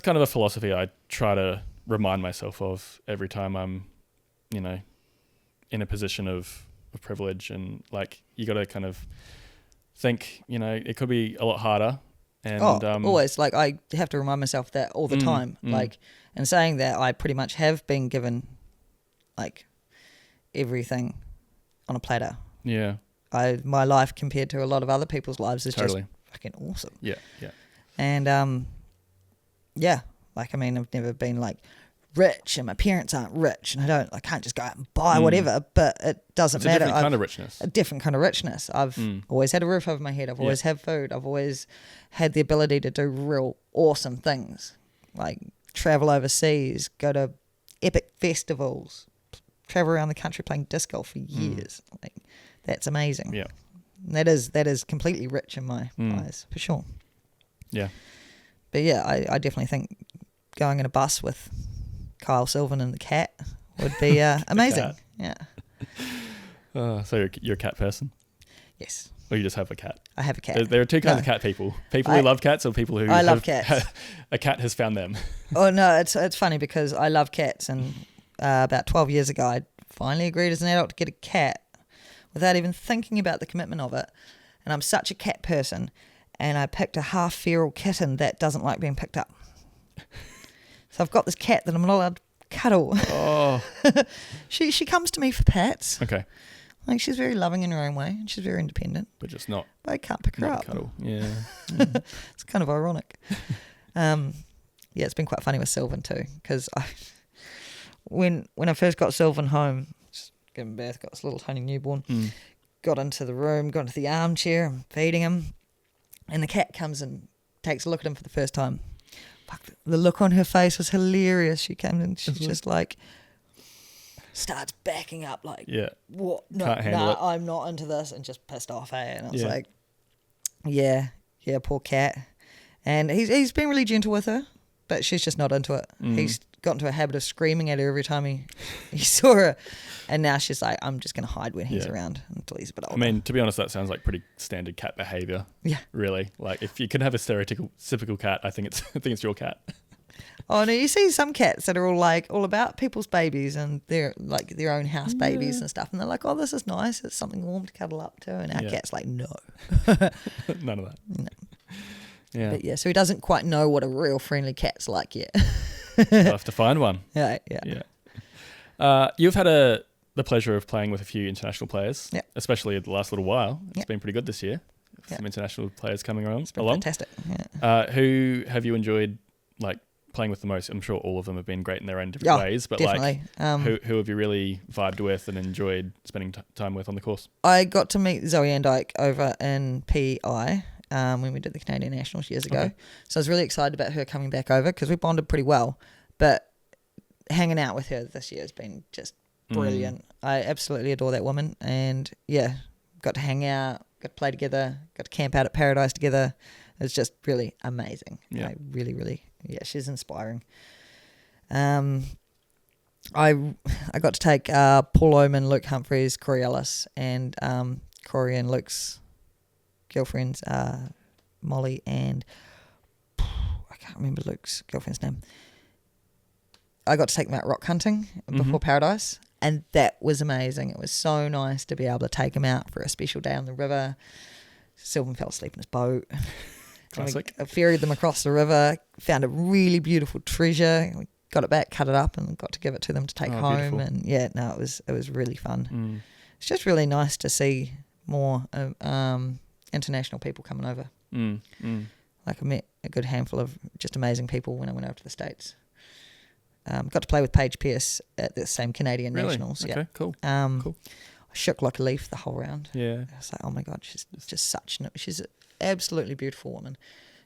kind of a philosophy I try to remind myself of every time I'm, you know, in a position of privilege, and like you got to kind of think, you know, it could be a lot harder. And always, like I have to remind myself that all the time. Like, and saying that, I pretty much have been given like everything on a platter. Yeah. My life compared to a lot of other people's lives is just fucking awesome. Yeah. And like I mean, I've never been like rich, and my parents aren't rich, and I can't just go out and buy whatever, but it doesn't matter. It's a different kind of richness. A different kind of richness. I've always had a roof over my head. I've always had food. I've always had the ability to do real awesome things, like travel overseas, go to epic festivals, travel around the country playing disc golf for years. Like that's amazing. Yeah. And that is completely rich in my eyes, for sure. Yeah. But yeah, I definitely think going in a bus with Kyle Sylvan and the cat would be amazing. Yeah. So you're a cat person? Yes. Or you just have a cat? I have a cat. There are two kinds of cat people. People who love cats, or people who love cats. A cat has found them. Oh no, it's funny because I love cats, and about 12 years ago I finally agreed as an adult to get a cat without even thinking about the commitment of it. And I'm such a cat person, and I picked a half feral kitten that doesn't like being picked up. So I've got this cat that I'm not allowed to cuddle. Oh. She comes to me for pets. Okay. Like, she's very loving in her own way, and she's very independent. But just not. But I can't pick her up. Cuddle. Yeah. It's kind of ironic. Yeah, it's been quite funny with Sylvan too, because when I first got Sylvan home, just giving birth, got this little tiny newborn, got into the room, got into the armchair, I'm feeding him, and the cat comes and takes a look at him for the first time. Fuck, the look on her face was hilarious. She came and she's just like, starts backing up like, what? No, I'm not into this, and just pissed off, And I was like, yeah, poor cat. And he's been really gentle with her, but she's just not into it. He's got into a habit of screaming at her every time he saw her. And now she's like, I'm just going to hide when he's around until he's a bit older. I mean, to be honest, that sounds like pretty standard cat behaviour. Yeah. Really. Like, if you can have a stereotypical cat, I think it's your cat. Oh, no, you see some cats that are all about people's babies and they're like their own house babies and stuff. And they're like, oh, this is nice. It's something warm to cuddle up to. And our cat's like, no. None of that. No. Yeah. But yeah, so he doesn't quite know what a real friendly cat's like yet. I'll have to find one. Yeah. You've had the pleasure of playing with a few international players, especially the last little while. It's been pretty good this year. Some international players coming along. It's been fantastic. Who have you enjoyed like playing with the most? I'm sure all of them have been great in their own different ways, but definitely. Like who have you really vibed with and enjoyed spending time with on the course? I got to meet Zoe Andyke over in PI. When we did the Canadian Nationals years ago. Okay. So I was really excited about her coming back over because we bonded pretty well. But hanging out with her this year has been just brilliant. I absolutely adore that woman. And yeah, got to hang out, got to play together, got to camp out at Paradise together. It's just really amazing. Yeah. I really, really, she's inspiring. I got to take Paul Oman, Luke Humphreys, Corey Ellis, and Corey and Luke's girlfriends, Molly and I can't remember Luke's girlfriend's name. I got to take them out rock hunting before Paradise, and that was amazing. It was so nice to be able to take them out for a special day on the river. Sylvan fell asleep in his boat. Classic. I ferried them across the river, found a really beautiful treasure. We got it back, cut it up, and got to give it to them to take home. Beautiful. And it was really fun. It's just really nice to see more international people coming over. Like, I met a good handful of just amazing people when I went over to the States. Got to play with Paige Pierce at the same Canadian Nationals. Okay, cool. Cool. I shook like a leaf the whole round. Yeah. I was like, oh my God, she's just she's an absolutely beautiful woman.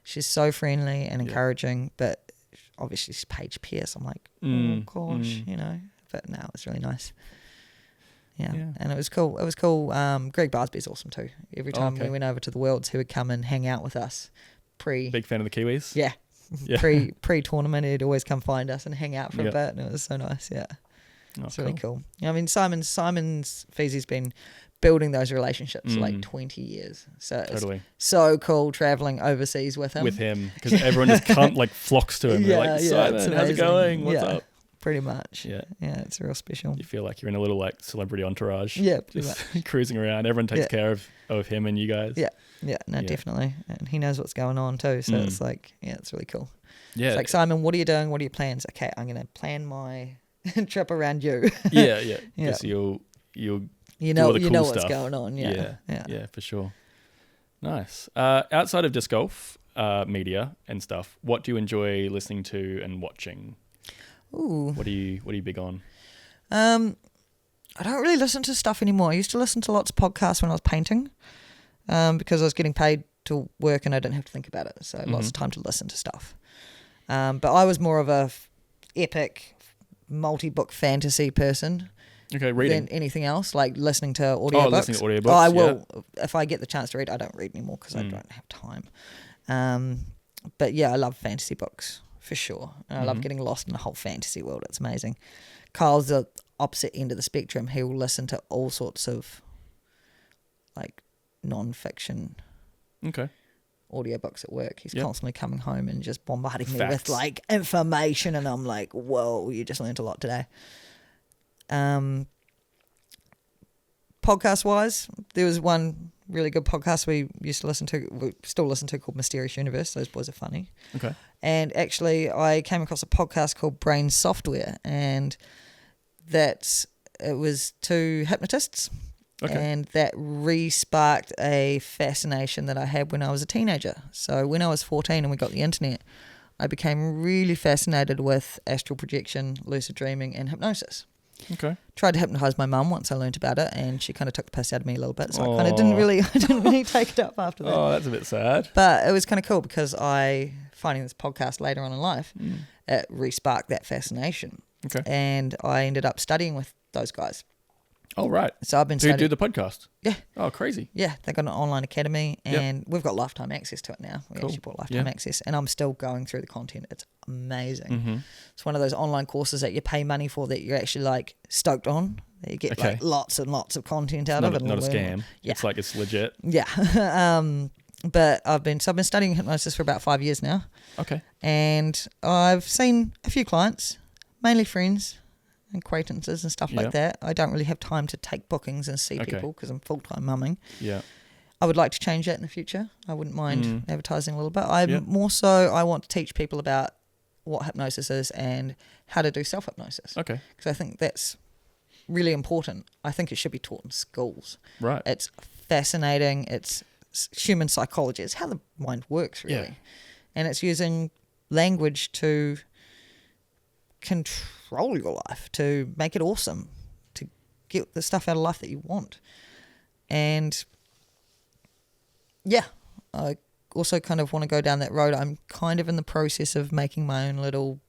She's so friendly and encouraging, but obviously she's Paige Pierce. I'm like, oh gosh, but no, it was really nice. Yeah, and it was cool. Greg Barsby's awesome too. Every time we went over to the Worlds, he would come and hang out with us. Big fan of the Kiwis. Yeah. Pre-tournament, he'd always come find us and hang out for a bit, and it was so nice. Yeah, it's really cool. I mean, Simon's Feezy's been building those relationships for like 20 years. So it's so cool traveling overseas with him. Because everyone just flocks to him. They're like, Simon, how's it going? What's up? Pretty much. Yeah, it's real special. You feel like you're in a little like celebrity entourage. Yeah, just cruising around. Everyone takes care of him and you guys. Yeah, definitely. And he knows what's going on too. So it's like, it's really cool. Yeah. It's like, Simon, what are you doing? What are your plans? Okay, I'm going to plan my trip around you. Yeah. Because you'll you know what's going on. Yeah, for sure. Nice. Outside of disc golf, media and stuff, what do you enjoy listening to and watching? Ooh. What are you big on? I don't really listen to stuff anymore. I used to listen to lots of podcasts when I was painting, because I was getting paid to work and I didn't have to think about it. So lots of time to listen to stuff. But I was more of a epic multi-book fantasy person. Okay, reading. Than anything else, like listening to audiobooks. Oh, listening to audiobooks. I will. If I get the chance to read, I don't read anymore because I don't have time. But yeah, I love fantasy books. For sure. And I love getting lost in the whole fantasy world. It's amazing. Kyle's the opposite end of the spectrum. He will listen to all sorts of like non-fiction audiobooks at work. He's constantly coming home and just bombarding me with like information, and I'm like, whoa, you just learned a lot today. podcast wise, there was one really good podcast we still listen to called Mysterious Universe. Those boys are funny. Okay. And actually I came across a podcast called Brain Software, and it was two hypnotists. Okay. And that re-sparked a fascination that I had when I was a teenager. So when I was 14 and we got the internet, I became really fascinated with astral projection, lucid dreaming, and hypnosis. Okay. Tried to hypnotise my mum once I learnt about it, and she kind of took the piss out of me a little bit. So I kind of didn't really take it up after that. Oh, that's a bit sad. But it was kind of cool because finding this podcast later on in life, it re-sparked that fascination. Okay. And I ended up studying with those guys. Oh, right. So I've been studying. Do the podcast? Yeah. Oh, crazy. Yeah, they got an online academy, and we've got lifetime access to it now. We actually bought lifetime access, and I'm still going through the content. It's amazing. Mm-hmm. It's one of those online courses that you pay money for that you're actually like stoked on. That you get like lots and lots of content out of it. Not a scam. Yeah. It's like it's legit. Yeah. But I've been studying hypnosis for about 5 years now. Okay. And I've seen a few clients, mainly friends, acquaintances and stuff like that. I don't really have time to take bookings and see people because I'm full-time mumming. Yeah. I would like to change that in the future. I wouldn't mind advertising a little bit. I want to teach people about what hypnosis is and how to do self-hypnosis. Okay. Because I think that's really important. I think it should be taught in schools. Right. It's fascinating. It's human psychology. It's how the mind works, really. Yeah. And it's using language to control your life, to make it awesome, to get the stuff out of life that you want. And yeah, I also kind of want to go down that road. I'm kind of in the process of making my own little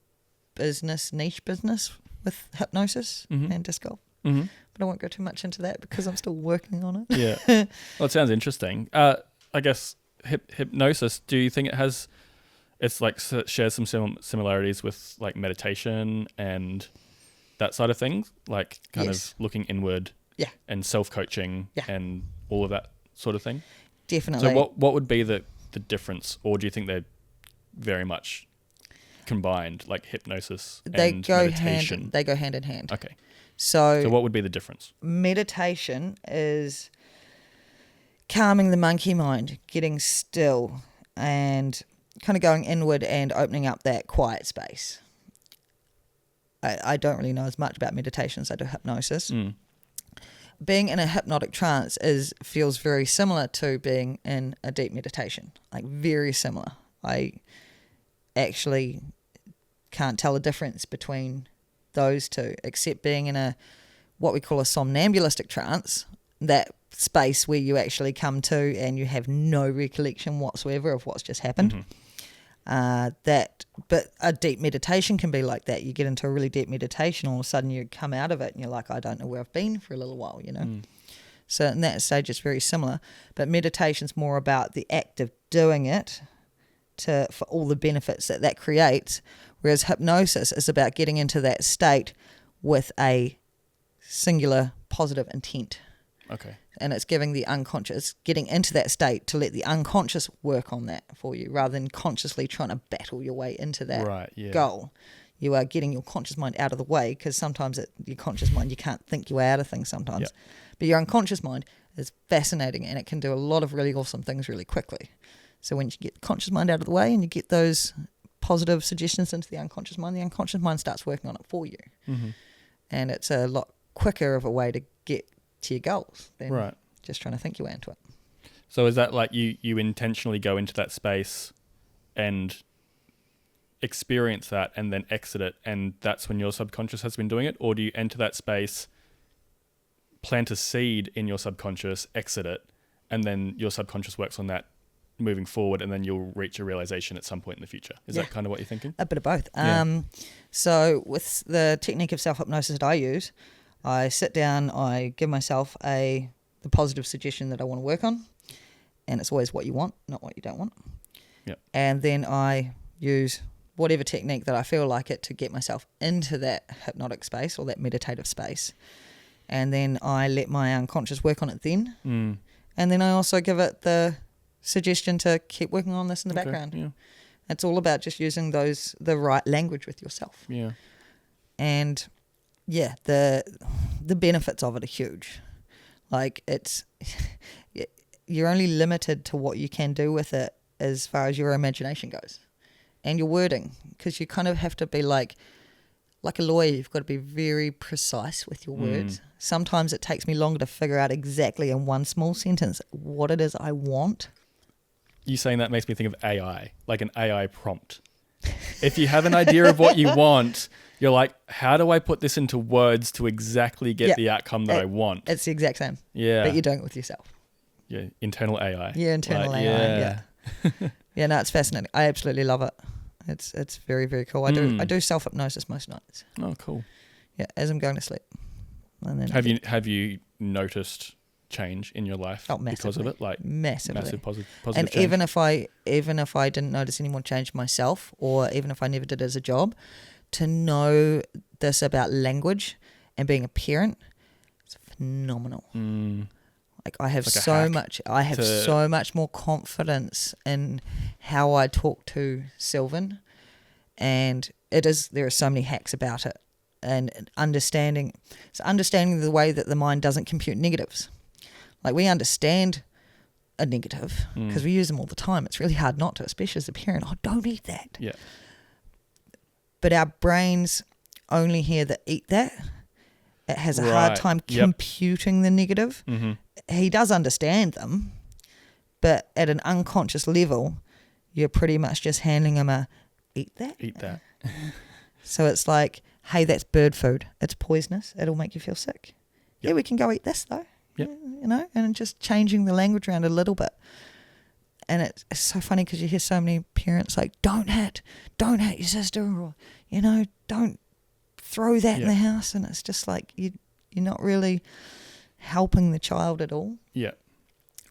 niche business with hypnosis and disc golf. Mm-hmm. But I won't go too much into that because I'm still working on it. Yeah. Well, it sounds interesting. I guess hypnosis, do you think it's like shares some similarities with like meditation and that side of things, like kind of looking inward and self-coaching and all of that sort of thing? Definitely. So what would be the difference, or do you think they're very much combined, like hypnosis and meditation? They go hand in hand. Okay. So what would be the difference? Meditation is calming the monkey mind, getting still and kind of going inward and opening up that quiet space. I don't really know as much about meditation as I do hypnosis. Being in a hypnotic trance feels very similar to being in a deep meditation, like very similar. I actually can't tell the difference between those two, except being in what we call a somnambulistic trance, that space where you actually come to and you have no recollection whatsoever of what's just happened. But a deep meditation can be like that. You get into a really deep meditation, all of a sudden you come out of it and you're like, I don't know where I've been for a little while, you know. So in that stage it's very similar, but meditation's more about the act of doing it for all the benefits that creates, whereas hypnosis is about getting into that state with a singular positive intent. Okay. And it's getting into that state to let the unconscious work on that for you, rather than consciously trying to battle your way into that goal. You are getting your conscious mind out of the way, because sometimes your conscious mind, you can't think your way out of things sometimes. Yep. But your unconscious mind is fascinating, and it can do a lot of really awesome things really quickly. So when you get the conscious mind out of the way and you get those positive suggestions into the unconscious mind starts working on it for you. And it's a lot quicker of a way to get to your goals than just trying to think your way into it. So is that like you intentionally go into that space and experience that and then exit it, and that's when your subconscious has been doing it? Or do you enter that space, plant a seed in your subconscious, exit it, and then your subconscious works on that moving forward, and then you'll reach a realization at some point in the future? Is that kind of what you're thinking? A bit of both. So with the technique of self-hypnosis that I use, I sit down, I give myself the positive suggestion that I want to work on, and it's always what you want, not what you don't want. Yep. And then I use whatever technique that I feel like it to get myself into that hypnotic space or that meditative space. And then I let my unconscious work on it then. And then I also give it the suggestion to keep working on this in the background. Yeah. It's all about just using the right language with yourself. Yeah. And yeah, the benefits of it are huge. Like you're only limited to what you can do with it as far as your imagination goes and your wording, because you kind of have to be like a lawyer. You've got to be very precise with your words. Sometimes it takes me longer to figure out exactly in one small sentence what it is I want. You saying that makes me think of AI, like an AI prompt. If you have an idea of what you want, you're like, how do I put this into words to exactly get the outcome that I want? It's the exact same. Yeah. But you're doing it with yourself. Yeah, internal AI. Yeah, internal AI. Yeah. Yeah, no, it's fascinating. I absolutely love it. It's very, very cool. I do self-hypnosis most nights. Oh, cool. Yeah, as I'm going to sleep. And then have you noticed change in your life because of it? Like massively. Massive positive and change? even if I didn't notice any more change myself, or even if I never did it as a job, to know this about language and being a parent, it's phenomenal. Like I have so much more confidence in how I talk to Sylvan, and there are so many hacks about it, and understanding the way that the mind doesn't compute negatives. Like we understand a negative because we use them all the time. It's really hard not to, especially as a parent. Oh, don't eat that. Yeah. But our brains only hear the eat that. It has a hard time computing the negative. Mm-hmm. He does understand them, but at an unconscious level, you're pretty much just handing him a eat that. Eat that. So it's like, hey, that's bird food. It's poisonous. It'll make you feel sick. Yep. Yeah, we can go eat this though. Yep. You know, and just changing the language around a little bit. And it's so funny because you hear so many parents like, don't hit your sister, or, you know, don't throw that in the house. And it's just like, you're not really helping the child at all. Yeah.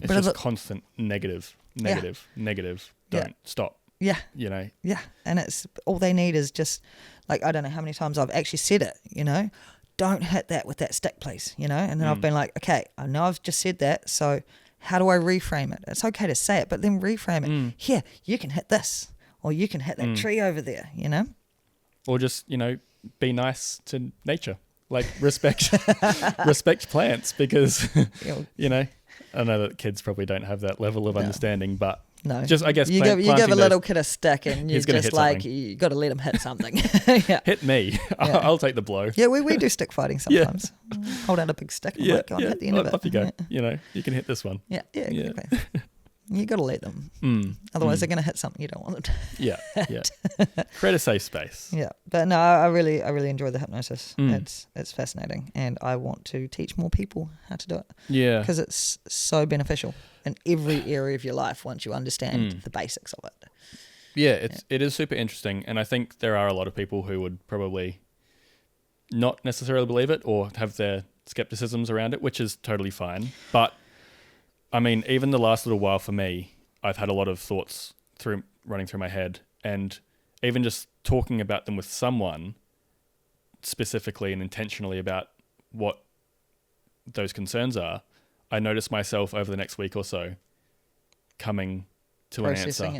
It's just constant negative. Don't stop. Yeah. You know? Yeah. And it's all they need is just, like, I don't know how many times I've actually said it, you know, don't hit that with that stick, please, you know? And then I've been like, okay, I know I've just said that, so how do I reframe it? It's okay to say it, but then reframe it. Here, you can hit this, or you can hit that tree over there, you know? Or just, you know, be nice to nature. Like respect plants, because, you know, I know that kids probably don't have that level of understanding, but no, just, I guess, you give a little kid a stick and you're just like, you got to let him hit something. Yeah. Hit me. Yeah. I'll take the blow. Yeah, we do stick fighting sometimes. Hold out a big stick and hit the end of it. Off you go. You know, you can hit this one. Yeah, exactly. You got to let them. Otherwise, they're going to hit something you don't want them to. Yeah. Create a safe space. Yeah, but no, I really enjoy the hypnosis. It's fascinating, and I want to teach more people how to do it. Yeah, because it's so beneficial in every area of your life once you understand the basics of it. Yeah, it is super interesting, and I think there are a lot of people who would probably not necessarily believe it or have their skepticisms around it, which is totally fine. But I mean, even the last little while for me, I've had a lot of thoughts running through my head, and even just talking about them with someone specifically and intentionally about what those concerns are, I notice myself over the next week or so coming to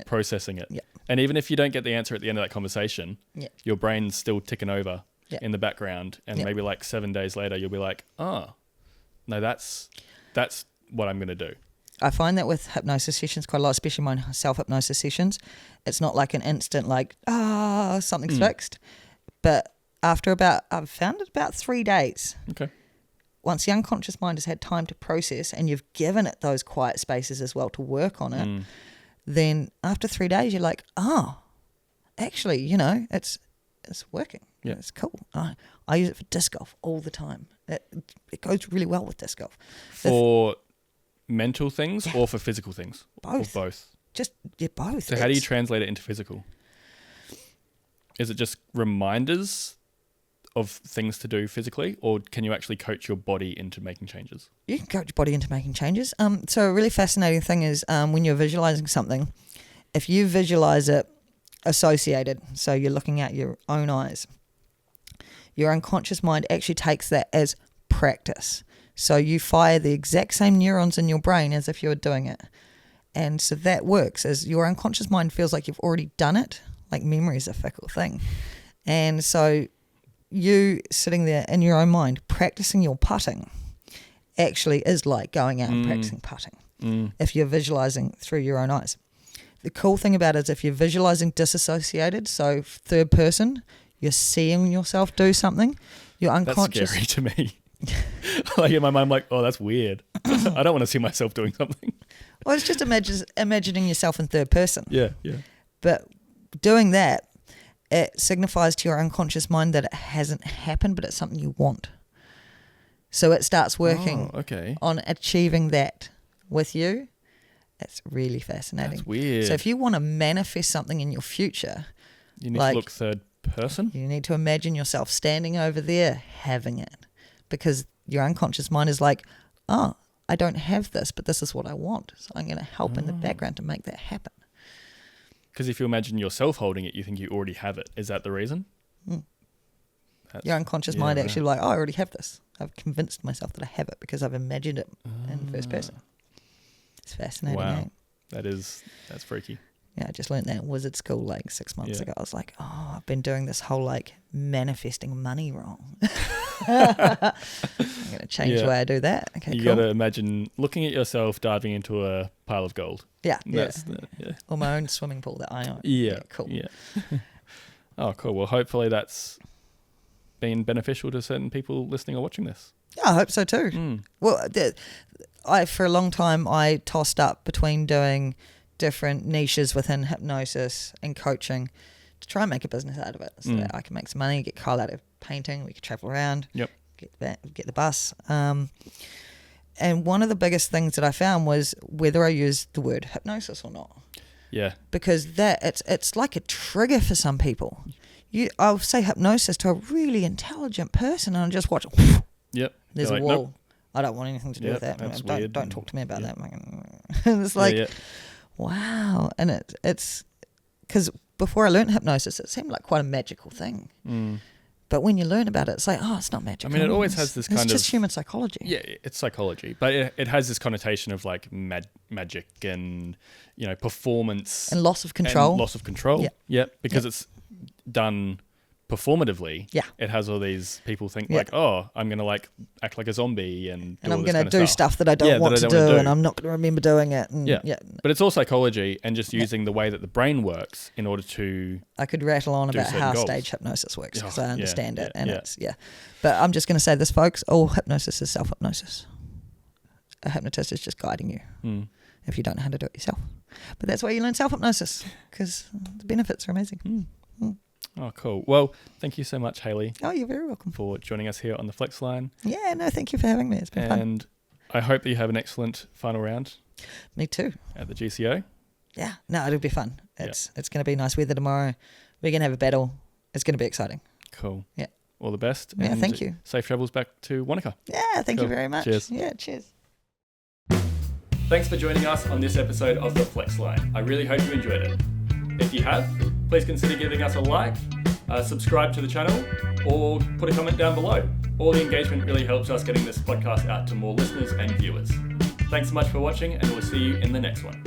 processing it. Yeah. And even if you don't get the answer at the end of that conversation, your brain's still ticking over in the background, and maybe like 7 days later, you'll be like, oh, no, that's what I'm going to do. I find that with hypnosis sessions quite a lot, especially my self-hypnosis sessions. It's not like an instant like, something's fixed. But I've found it about 3 days. Okay. Once the unconscious mind has had time to process and you've given it those quiet spaces as well to work on it, then after 3 days you're like, actually, you know, it's working. Yeah. It's cool. I use it for disc golf all the time. It goes really well with disc golf. For mental things or for physical things? Both. Or both? Just, both. So how do you translate it into physical? Is it just reminders of things to do physically, or can you actually coach your body into making changes? You can coach your body into making changes. So a really fascinating thing is when you're visualizing something, if you visualize it associated, so you're looking at your own eyes, your unconscious mind actually takes that as practice. So you fire the exact same neurons in your brain as if you were doing it. And so that works as your unconscious mind feels like you've already done it. Like memory is a fickle thing. And so you sitting there in your own mind practicing your putting, actually is like going out and practicing putting if you're visualizing through your own eyes. The cool thing about it is if you're visualizing disassociated, so third person, you're seeing yourself do something, your unconscious... That's scary to me. Like in my mind, I'm like, oh, that's weird. I don't want to see myself doing something. Well, it's just imagining yourself in third person. Yeah. But doing that, it signifies to your unconscious mind that it hasn't happened, but it's something you want. So it starts working on achieving that with you. It's really fascinating. That's weird. So if you want to manifest something in your future, you need to look third person. You need to imagine yourself standing over there having it, because your unconscious mind is like, oh, I don't have this, but this is what I want. So I'm going to help in the background to make that happen. Because if you imagine yourself holding it, you think you already have it. Is that the reason? Your unconscious mind actually like, oh, I already have this. I've convinced myself that I have it because I've imagined it in first person. It's fascinating. Wow. Eh? That's freaky. Yeah, I just learned that in wizard school like 6 months ago. I was like, oh, I've been doing this whole like manifesting money wrong. I'm going to change the way I do that. Okay, you got to imagine looking at yourself diving into a pile of gold. Yeah. Or my own swimming pool that I own. Yeah. Cool. Yeah. Oh, cool. Well, hopefully that's been beneficial to certain people listening or watching this. Yeah, I hope so too. Well, for a long time, I tossed up between doing different niches within hypnosis and coaching to try and make a business out of it, so that I can make some money, get Kyle out of painting, we could travel around, get the bus. And one of the biggest things that I found was whether I used the word hypnosis or not. Yeah. Because it's like a trigger for some people. I'll say hypnosis to a really intelligent person and I'll just watch. Yep. There's a wall. Nope. I don't want anything to do with that. Don't talk to me about that. And it's like, wow. And it's because before I learned hypnosis, it seemed like quite a magical thing. But when you learn about it, it's like, oh, it's not magical. I mean, it always has this kind of... It's just human psychology. Yeah, it's psychology. But it has this connotation of like magic and, performance. And loss of control. Yeah, because it's done performatively. Yeah. It has all these people think like, oh, I'm going to like act like a zombie and I'm going to do stuff that I don't want to do and I'm not going to remember doing it. And But it's all psychology and just using the way that the brain works in order to... I could rattle on about how stage hypnosis works because I understand it. And But I'm just going to say this, folks, all hypnosis is self-hypnosis. A hypnotist is just guiding you if you don't know how to do it yourself. But that's why you learn self-hypnosis, because the benefits are amazing. Oh, cool. Well, thank you so much, Hayley. Oh, you're very welcome. For joining us here on the Flex Line. Yeah, no, thank you for having me. It's been fun. And I hope that you have an excellent final round. Me too. At the GCO. Yeah, no, it'll be fun. It's going to be nice weather tomorrow. We're going to have a battle. It's going to be exciting. Cool. Yeah. All the best. Yeah, and thank you. Safe travels back to Wanaka. Yeah, thank you very much. Cheers. Yeah, cheers. Thanks for joining us on this episode of the Flex Line. I really hope you enjoyed it. If you have, please consider giving us a like, subscribe to the channel, or put a comment down below. All the engagement really helps us getting this podcast out to more listeners and viewers. Thanks so much for watching, and we'll see you in the next one.